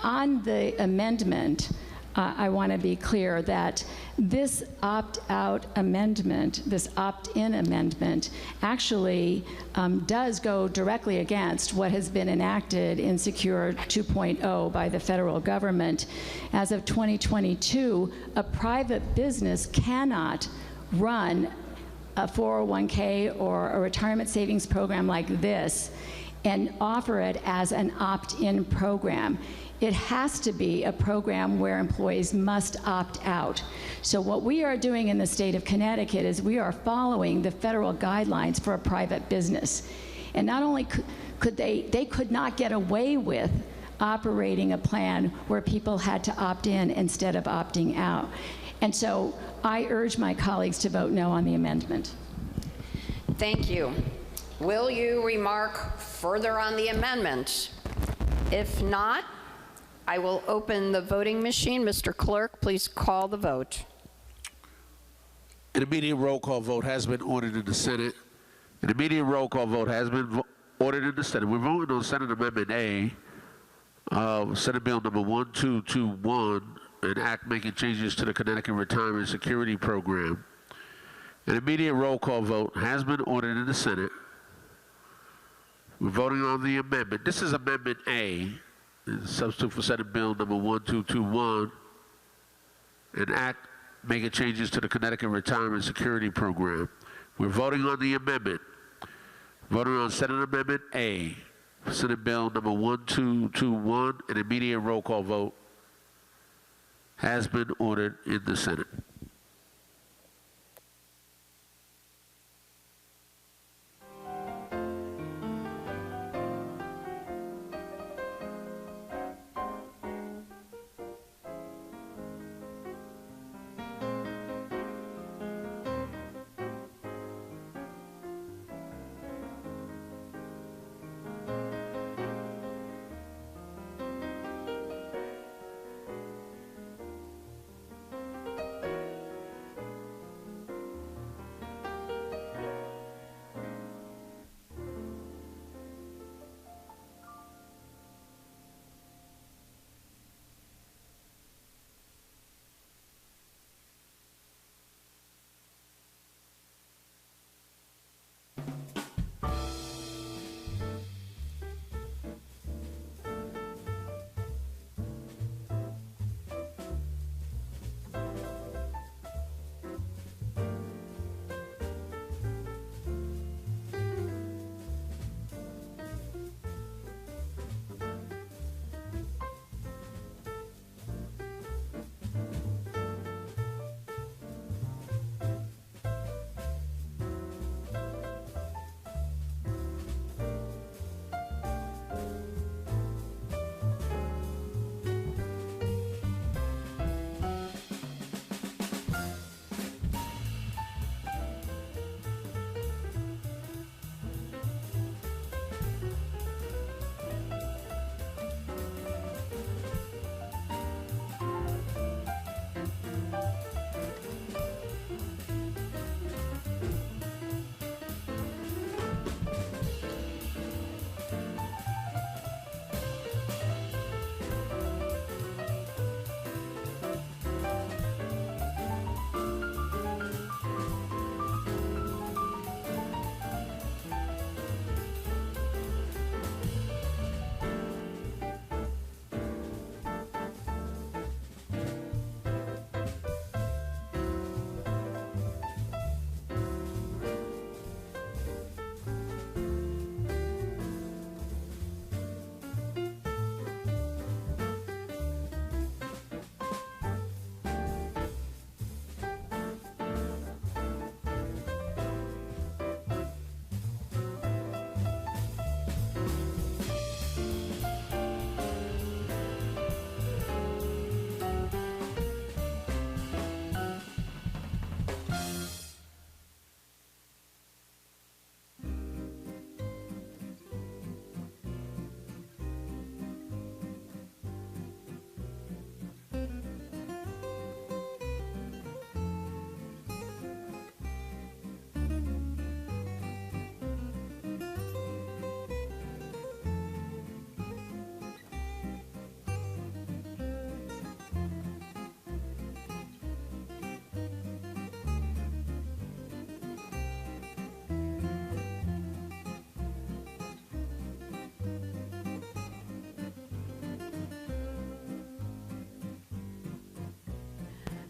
On the amendment, I want to be clear that this opt-out amendment, this opt-in amendment, actually does go directly against what has been enacted in Secure 2.0 by the federal government. As of 2022, a private business cannot run a 401k or a retirement savings program like this and offer it as an opt-in program. It has to be a program where employees must opt out. So what we are doing in the state of Connecticut is we are following the federal guidelines for a private business. And not only could they could not get away with operating a plan where people had to opt in instead of opting out. And so I urge my colleagues to vote no on the amendment. Thank you. Will you remark further on the amendment? If not, I will open the voting machine. Mr. Clerk, please call the vote. An immediate roll call vote has been ordered in the Senate. An immediate roll call vote has been ordered in the Senate. We're voting on Senate Amendment A, Senate Bill number 1221, an act making changes to the Connecticut Retirement Security Program. An immediate roll call vote has been ordered in the Senate. We're voting on the amendment. This is Amendment A. Substitute for Senate Bill number 1221, an act making changes to the Connecticut Retirement Security Program. We're voting on the amendment. Voting on Senate Amendment A, Senate Bill number 1221, an immediate roll call vote has been ordered in the Senate.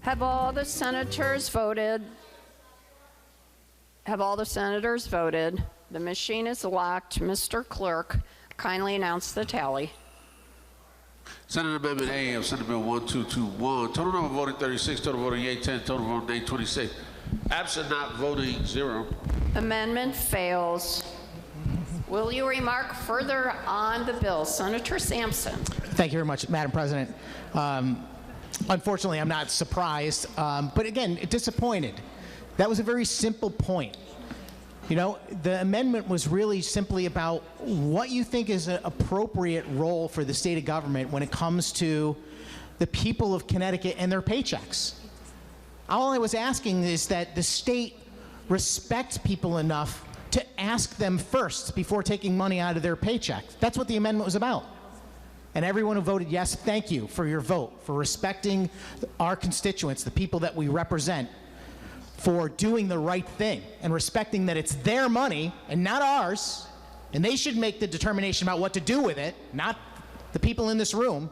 Have all the senators voted? Have all the senators voted? The machine is locked. Mr. Clerk, kindly announce the tally. Senate Amendment A of Senate Bill 1221. Total number voting 36, total voting yea 10, total voting nay 26. Absent not voting 0. Amendment fails. Will you remark further on the bill? Senator Sampson. Thank you very much, Madam President. Unfortunately, I'm not surprised, but again, disappointed. That was a very simple point. You know, the amendment was really simply about what you think is an appropriate role for the state of government when it comes to the people of Connecticut and their paychecks. All I was asking is that the state respect people enough to ask them first before taking money out of their paycheck. That's what the amendment was about. And everyone who voted yes, thank you for your vote, for respecting our constituents, the people that we represent, for doing the right thing and respecting that it's their money and not ours, and they should make the determination about what to do with it, not the people in this room.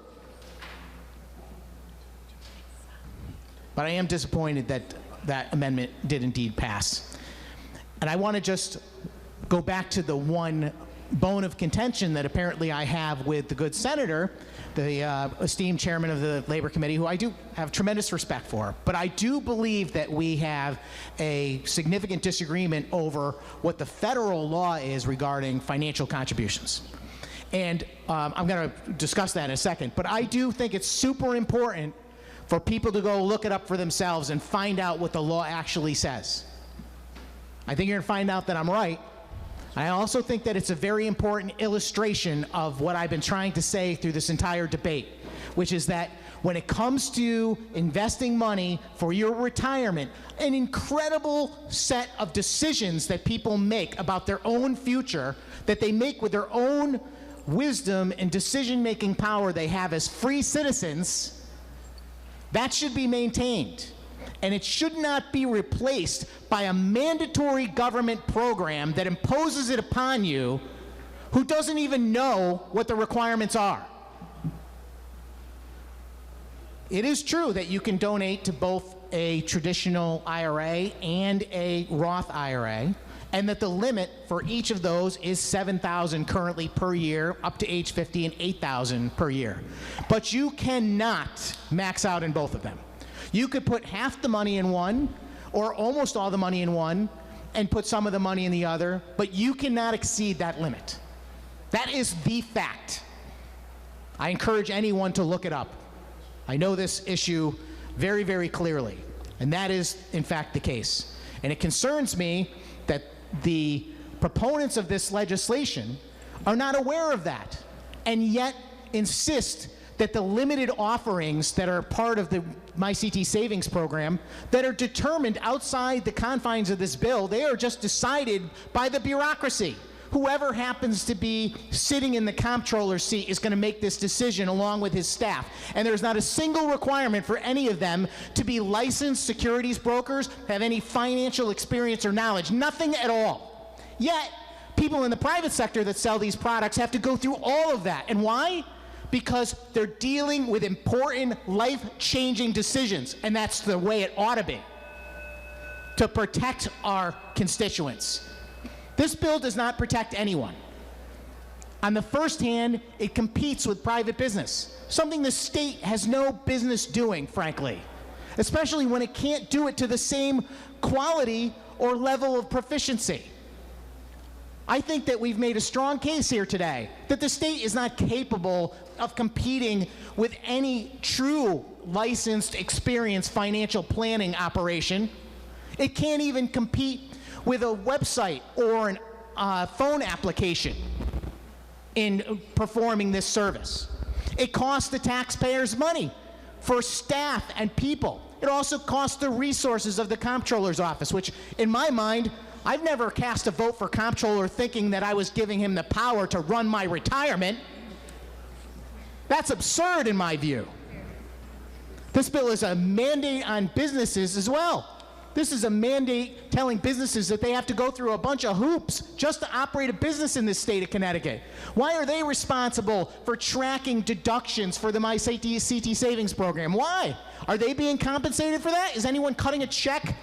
But I am disappointed that that amendment did indeed pass. And I want to just go back to the one bone of contention that apparently I have with the good senator, the esteemed chairman of the Labor Committee, who I do have tremendous respect for. But I do believe that we have a significant disagreement over what the federal law is regarding financial contributions. And I'm going to discuss that in a second. But I do think it's super important for people to go look it up for themselves and find out what the law actually says. I think you're going to find out that I'm right. I also think that it's a very important illustration of what I've been trying to say through this entire debate, which is that when it comes to investing money for your retirement, an incredible set of decisions that people make about their own future, that they make with their own wisdom and decision-making power they have as free citizens, that should be maintained. And it should not be replaced by a mandatory government program that imposes it upon you who doesn't even know what the requirements are. It is true that you can donate to both a traditional IRA and a Roth IRA, and that the limit for each of those is $7,000 currently per year, up to age 50, and $8,000 per year. But you cannot max out in both of them. You could put half the money in one, or almost all the money in one, and put some of the money in the other, but you cannot exceed that limit. That is the fact. I encourage anyone to look it up. I know this issue very, very clearly, and that is, in fact, the case. And it concerns me that the proponents of this legislation are not aware of that, and yet insist that the limited offerings that are part of the MyCT Savings Program that are determined outside the confines of this bill, they are just decided by the bureaucracy. Whoever happens to be sitting in the comptroller's seat is going to make this decision along with his staff. And there's not a single requirement for any of them to be licensed securities brokers, have any financial experience or knowledge, nothing at all. Yet, people in the private sector that sell these products have to go through all of that. And why? Because they're dealing with important life-changing decisions, and that's the way it ought to be, to protect our constituents. This bill does not protect anyone. On the first hand, it competes with private business, something the state has no business doing, frankly, especially when it can't do it to the same quality or level of proficiency. I think that we've made a strong case here today that the state is not capable of competing with any true licensed, experienced financial planning operation. It can't even compete with a website or a phone application in performing this service. It costs the taxpayers money for staff and people. It also costs the resources of the comptroller's office, which in my mind, I've never cast a vote for comptroller thinking that I was giving him the power to run my retirement. That's absurd in my view. This bill is a mandate on businesses as well. This is a mandate telling businesses that they have to go through a bunch of hoops just to operate a business in this state of Connecticut. Why are they responsible for tracking deductions for the MyCT Savings Program? Why? Are they being compensated for that? Is anyone cutting a check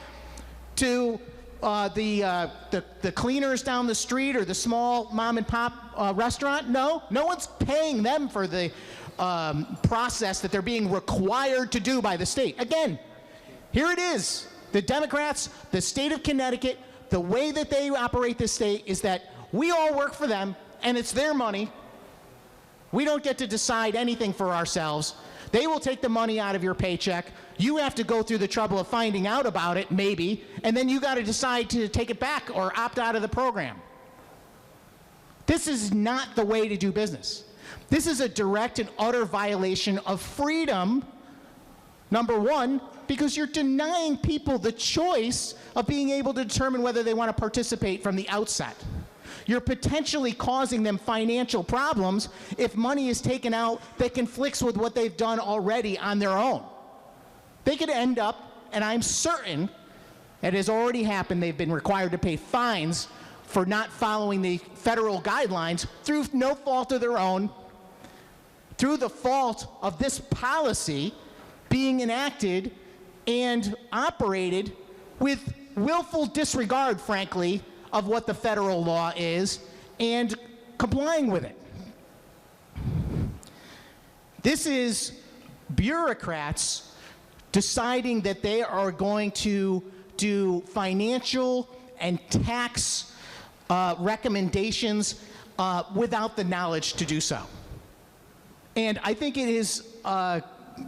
to the cleaners down the street or the small mom and pop restaurant? No one's paying them for the process that they're being required to do by the state. Again, here it is. The Democrats, the state of Connecticut, the way that they operate this state is that we all work for them and it's their money. We don't get to decide anything for ourselves. They will take the money out of your paycheck. You have to go through the trouble of finding out about it, maybe, and then you got to decide to take it back or opt out of the program. This is not the way to do business. This is a direct and utter violation of freedom, number one, because you're denying people the choice of being able to determine whether they want to participate from the outset. You're potentially causing them financial problems if money is taken out that conflicts with what they've done already on their own. They could end up, and I'm certain it has already happened, they've been required to pay fines for not following the federal guidelines through no fault of their own, through the fault of this policy being enacted and operated with willful disregard, frankly, of what the federal law is and complying with it. This is bureaucrats deciding that they are going to do financial and tax recommendations without the knowledge to do so. And I think it is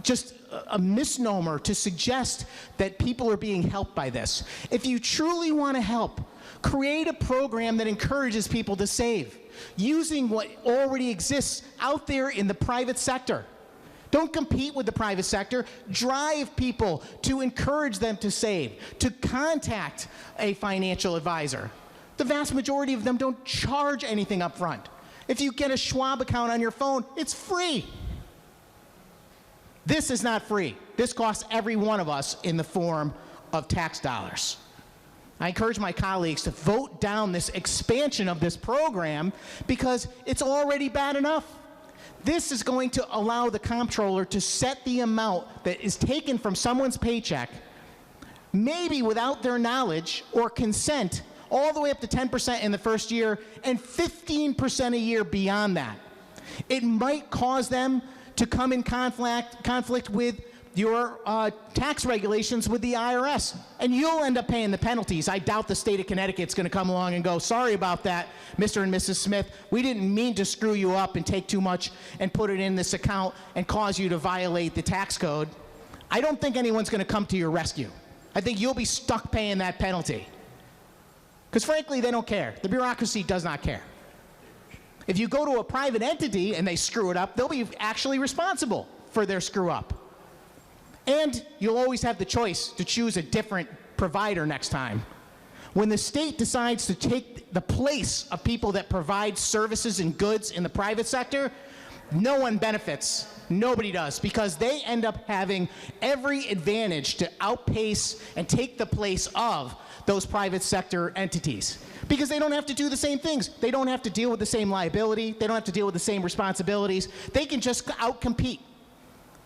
just a misnomer to suggest that people are being helped by this. If you truly want to help, create a program that encourages people to save, using what already exists out there in the private sector. Don't compete with the private sector. Drive people to encourage them to save, to contact a financial advisor. The vast majority of them don't charge anything up front. If you get a Schwab account on your phone, it's free. This is not free. This costs every one of us in the form of tax dollars. I encourage my colleagues to vote down this expansion of this program because it's already bad enough. This is going to allow the comptroller to set the amount that is taken from someone's paycheck, maybe without their knowledge or consent, all the way up to 10% in the first year and 15% a year beyond that. It might cause them to come in conflict with your tax regulations with the IRS, and you'll end up paying the penalties. I doubt the state of Connecticut's going to come along and go, sorry about that, Mr. and Mrs. Smith. We didn't mean to screw you up and take too much and put it in this account and cause you to violate the tax code. I don't think anyone's going to come to your rescue. I think you'll be stuck paying that penalty. Because frankly, they don't care. The bureaucracy does not care. If you go to a private entity and they screw it up, they'll be actually responsible for their screw up. And you'll always have the choice to choose a different provider next time. When the state decides to take the place of people that provide services and goods in the private sector, no one benefits. Nobody does, because they end up having every advantage to outpace and take the place of those private sector entities. Because they don't have to do the same things. They don't have to deal with the same liability. They don't have to deal with the same responsibilities. They can just outcompete.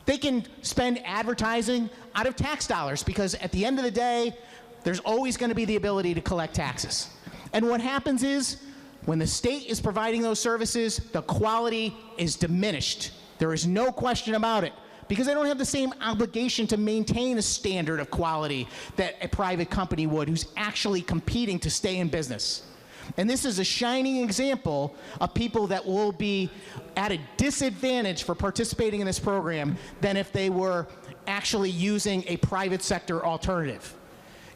They can spend advertising out of tax dollars because at the end of the day, there's always going to be the ability to collect taxes. And what happens is, when the state is providing those services, the quality is diminished. There is no question about it, because they don't have the same obligation to maintain a standard of quality that a private company would, who's actually competing to stay in business. And this is a shining example of people that will be at a disadvantage for participating in this program than if they were actually using a private sector alternative.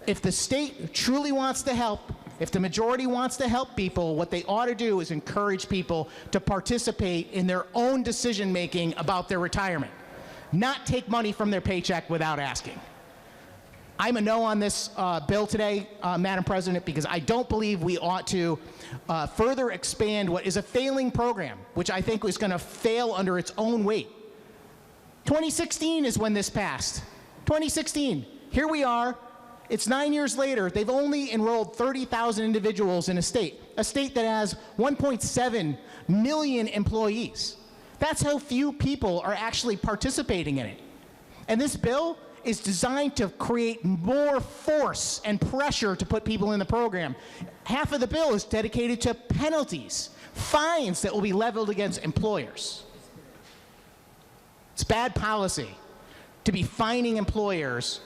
If the state truly wants to help, if the majority wants to help people, what they ought to do is encourage people to participate in their own decision-making about their retirement, not take money from their paycheck without asking. I'm a no on this bill today, Madam President, because I don't believe we ought to further expand what is a failing program, which I think was going to fail under its own weight. 2016 is when this passed. 2016. Here we are, It's 9 years later. They've only enrolled 30,000 individuals in a state that has 1.7 million employees. That's how few people are actually participating in it. And this bill is designed to create more force and pressure to put people in the program. Half of the bill is dedicated to penalties, fines that will be leveled against employers. It's bad policy to be fining employers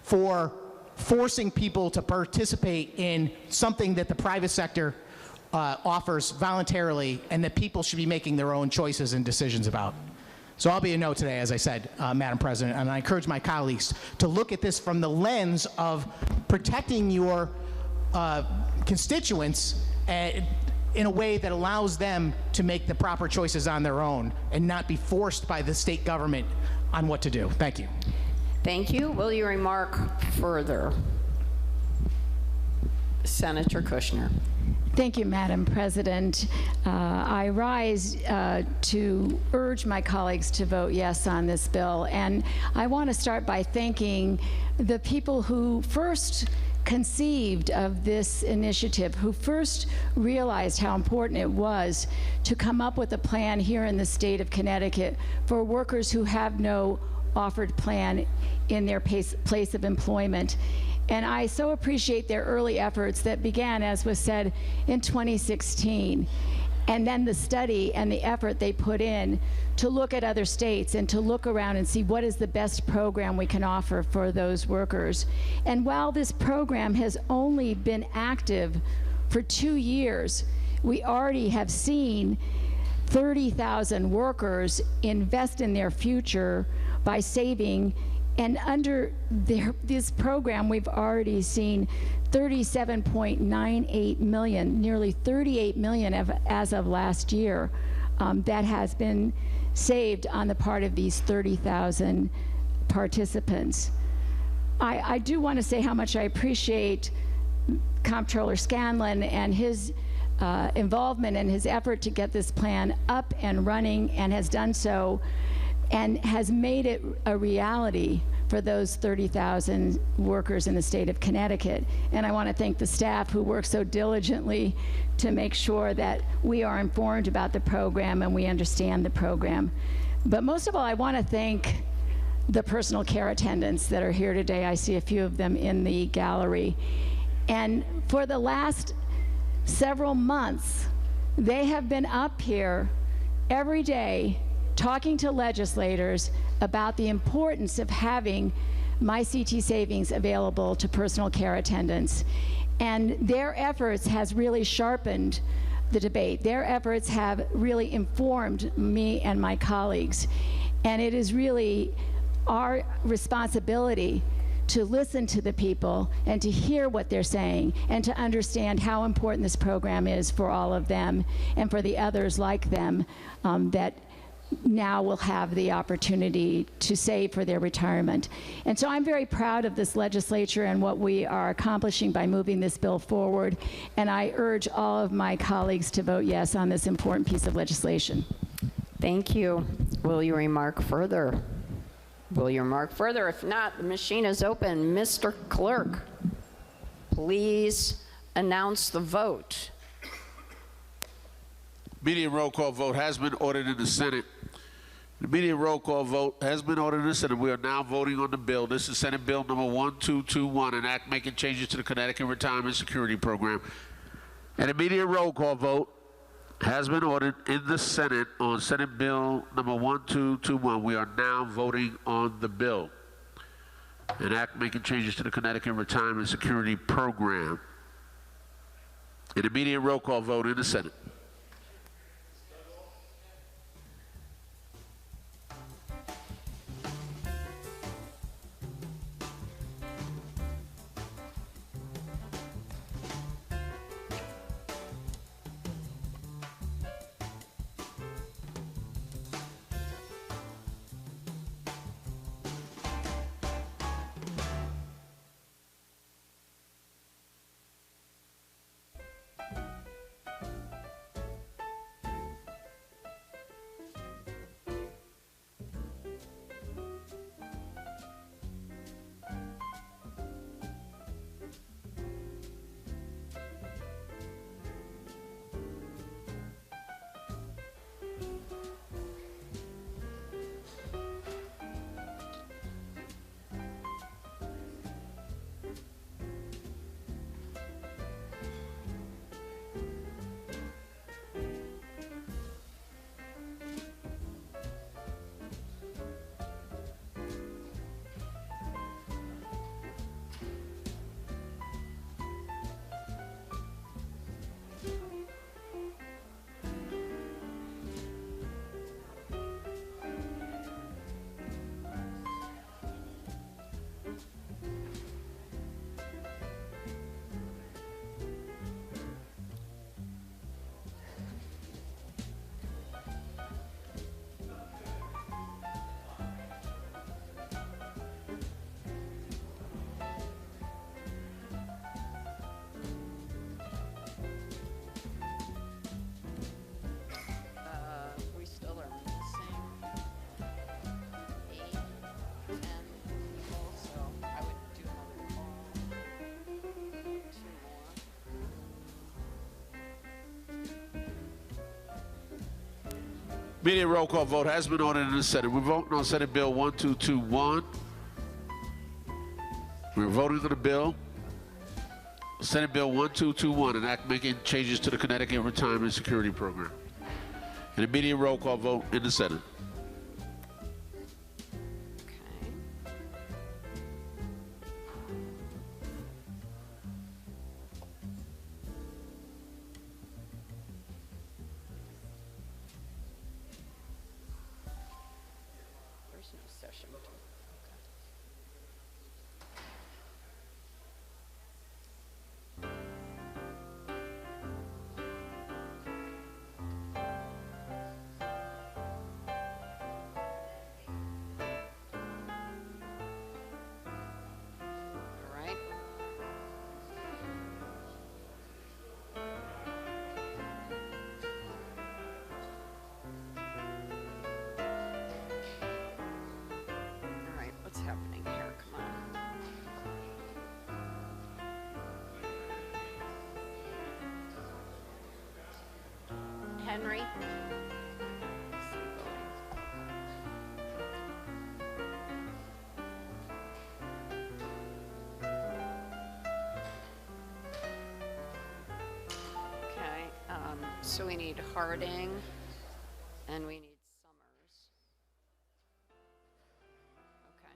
for forcing people to participate in something that the private sector offers voluntarily and that people should be making their own choices and decisions about. So I'll be a no today, as I said, Madam President, and I encourage my colleagues to look at this from the lens of protecting your constituents in a way that allows them to make the proper choices on their own and not be forced by the state government on what to do. Thank you. Thank you. Will you remark further? Senator Kushner. Thank you, Madam President. I rise to urge my colleagues to vote yes on this bill. And I want to start by thanking the people who first conceived of this initiative, who first realized how important it was to come up with a plan here in the state of Connecticut for workers who have no offered plan in their place of employment. And I so appreciate their early efforts that began, as was said, in 2016. And then the study and the effort they put in to look at other states and to look around and see what is the best program we can offer for those workers. And while this program has only been active for 2 years, we already have seen 30,000 workers invest in their future by saving. And under this program, we've already seen 37.98 million, nearly 38 million as of last year, that has been saved on the part of these 30,000 participants. I do want to say how much I appreciate Comptroller Scanlon and his involvement and his effort to get this plan up and running, and has done so and has made it a reality for those 30,000 workers in the state of Connecticut. And I want to thank the staff who work so diligently to make sure that we are informed about the program and we understand the program. But most of all, I want to thank the personal care attendants that are here today. I see a few of them in the gallery. And for the last several months, they have been up here every day talking to legislators about the importance of having MyCT Savings available to personal care attendants. And their efforts has really sharpened the debate. Their efforts have really informed me and my colleagues. And it is really our responsibility to listen to the people and to hear what they're saying and to understand how important this program is for all of them and for the others like them that now will have the opportunity to save for their retirement. And so I'm very proud of this legislature and what we are accomplishing by moving this bill forward. And I urge all of my colleagues to vote yes on this important piece of legislation. Thank you. Will you remark further? Will you remark further? If not, the machine is open. Mr. Clerk, please announce the vote. Immediate roll call vote has been ordered in the Senate. The immediate roll call vote has been ordered in the Senate. We are now voting on the bill. This is Senate Bill number 1221, an act making changes to the Connecticut Retirement Security Program. An immediate roll call vote has been ordered in the Senate on Senate Bill number 1221. We are now voting on the bill. An act making changes to the Connecticut Retirement Security Program. An immediate roll call vote in the Senate. Immediate roll call vote has been ordered in the Senate. We're voting on Senate Bill 1221. We're voting on the bill. Senate Bill 1221, an act making changes to the Connecticut Retirement Security Program. An immediate roll call vote in the Senate. Okay. There's no session. All right. All right, what's happening here? Come on. Henry? Okay, so we need Harding, and we need Summers. Okay.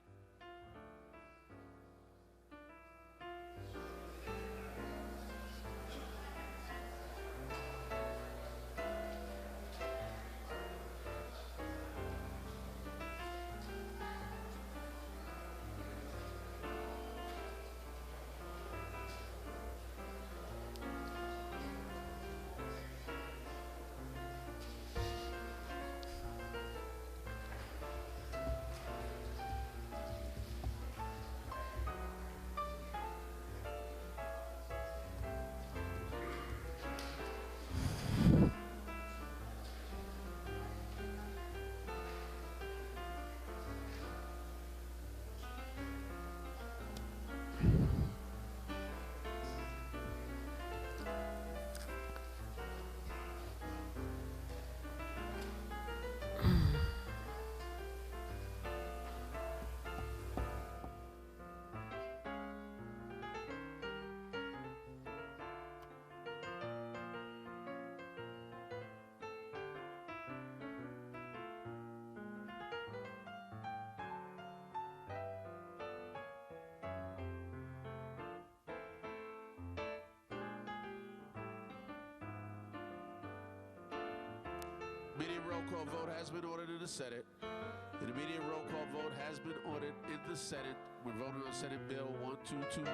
Immediate roll call vote has been ordered in the Senate. An immediate roll call vote has been ordered in the Senate. We're voting on Senate Bill 1221.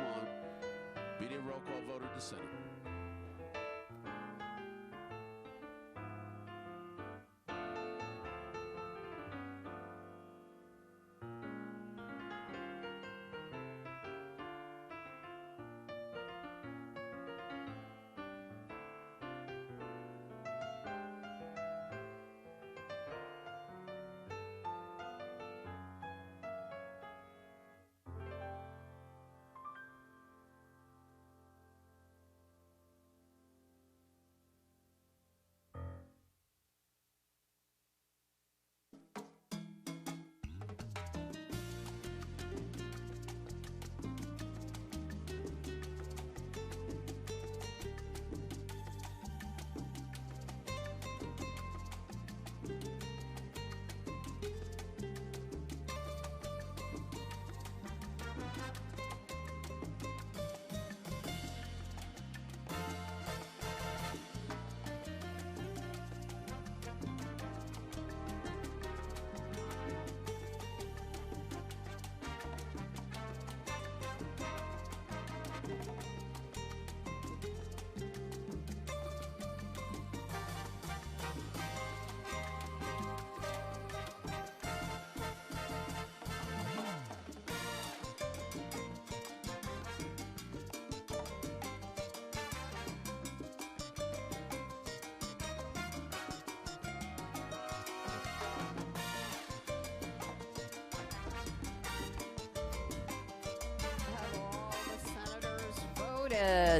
Immediate roll call vote in the Senate.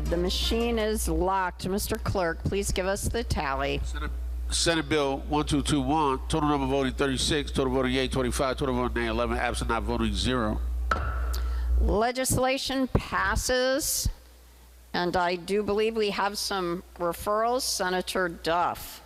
The machine is locked. Mr. Clerk, please give us the tally. Senate Bill 1221, total number voting 36, total voting yea 25, total voting nay 11, absent not voting 0. Legislation passes, and I do believe we have some referrals. Senator Duff.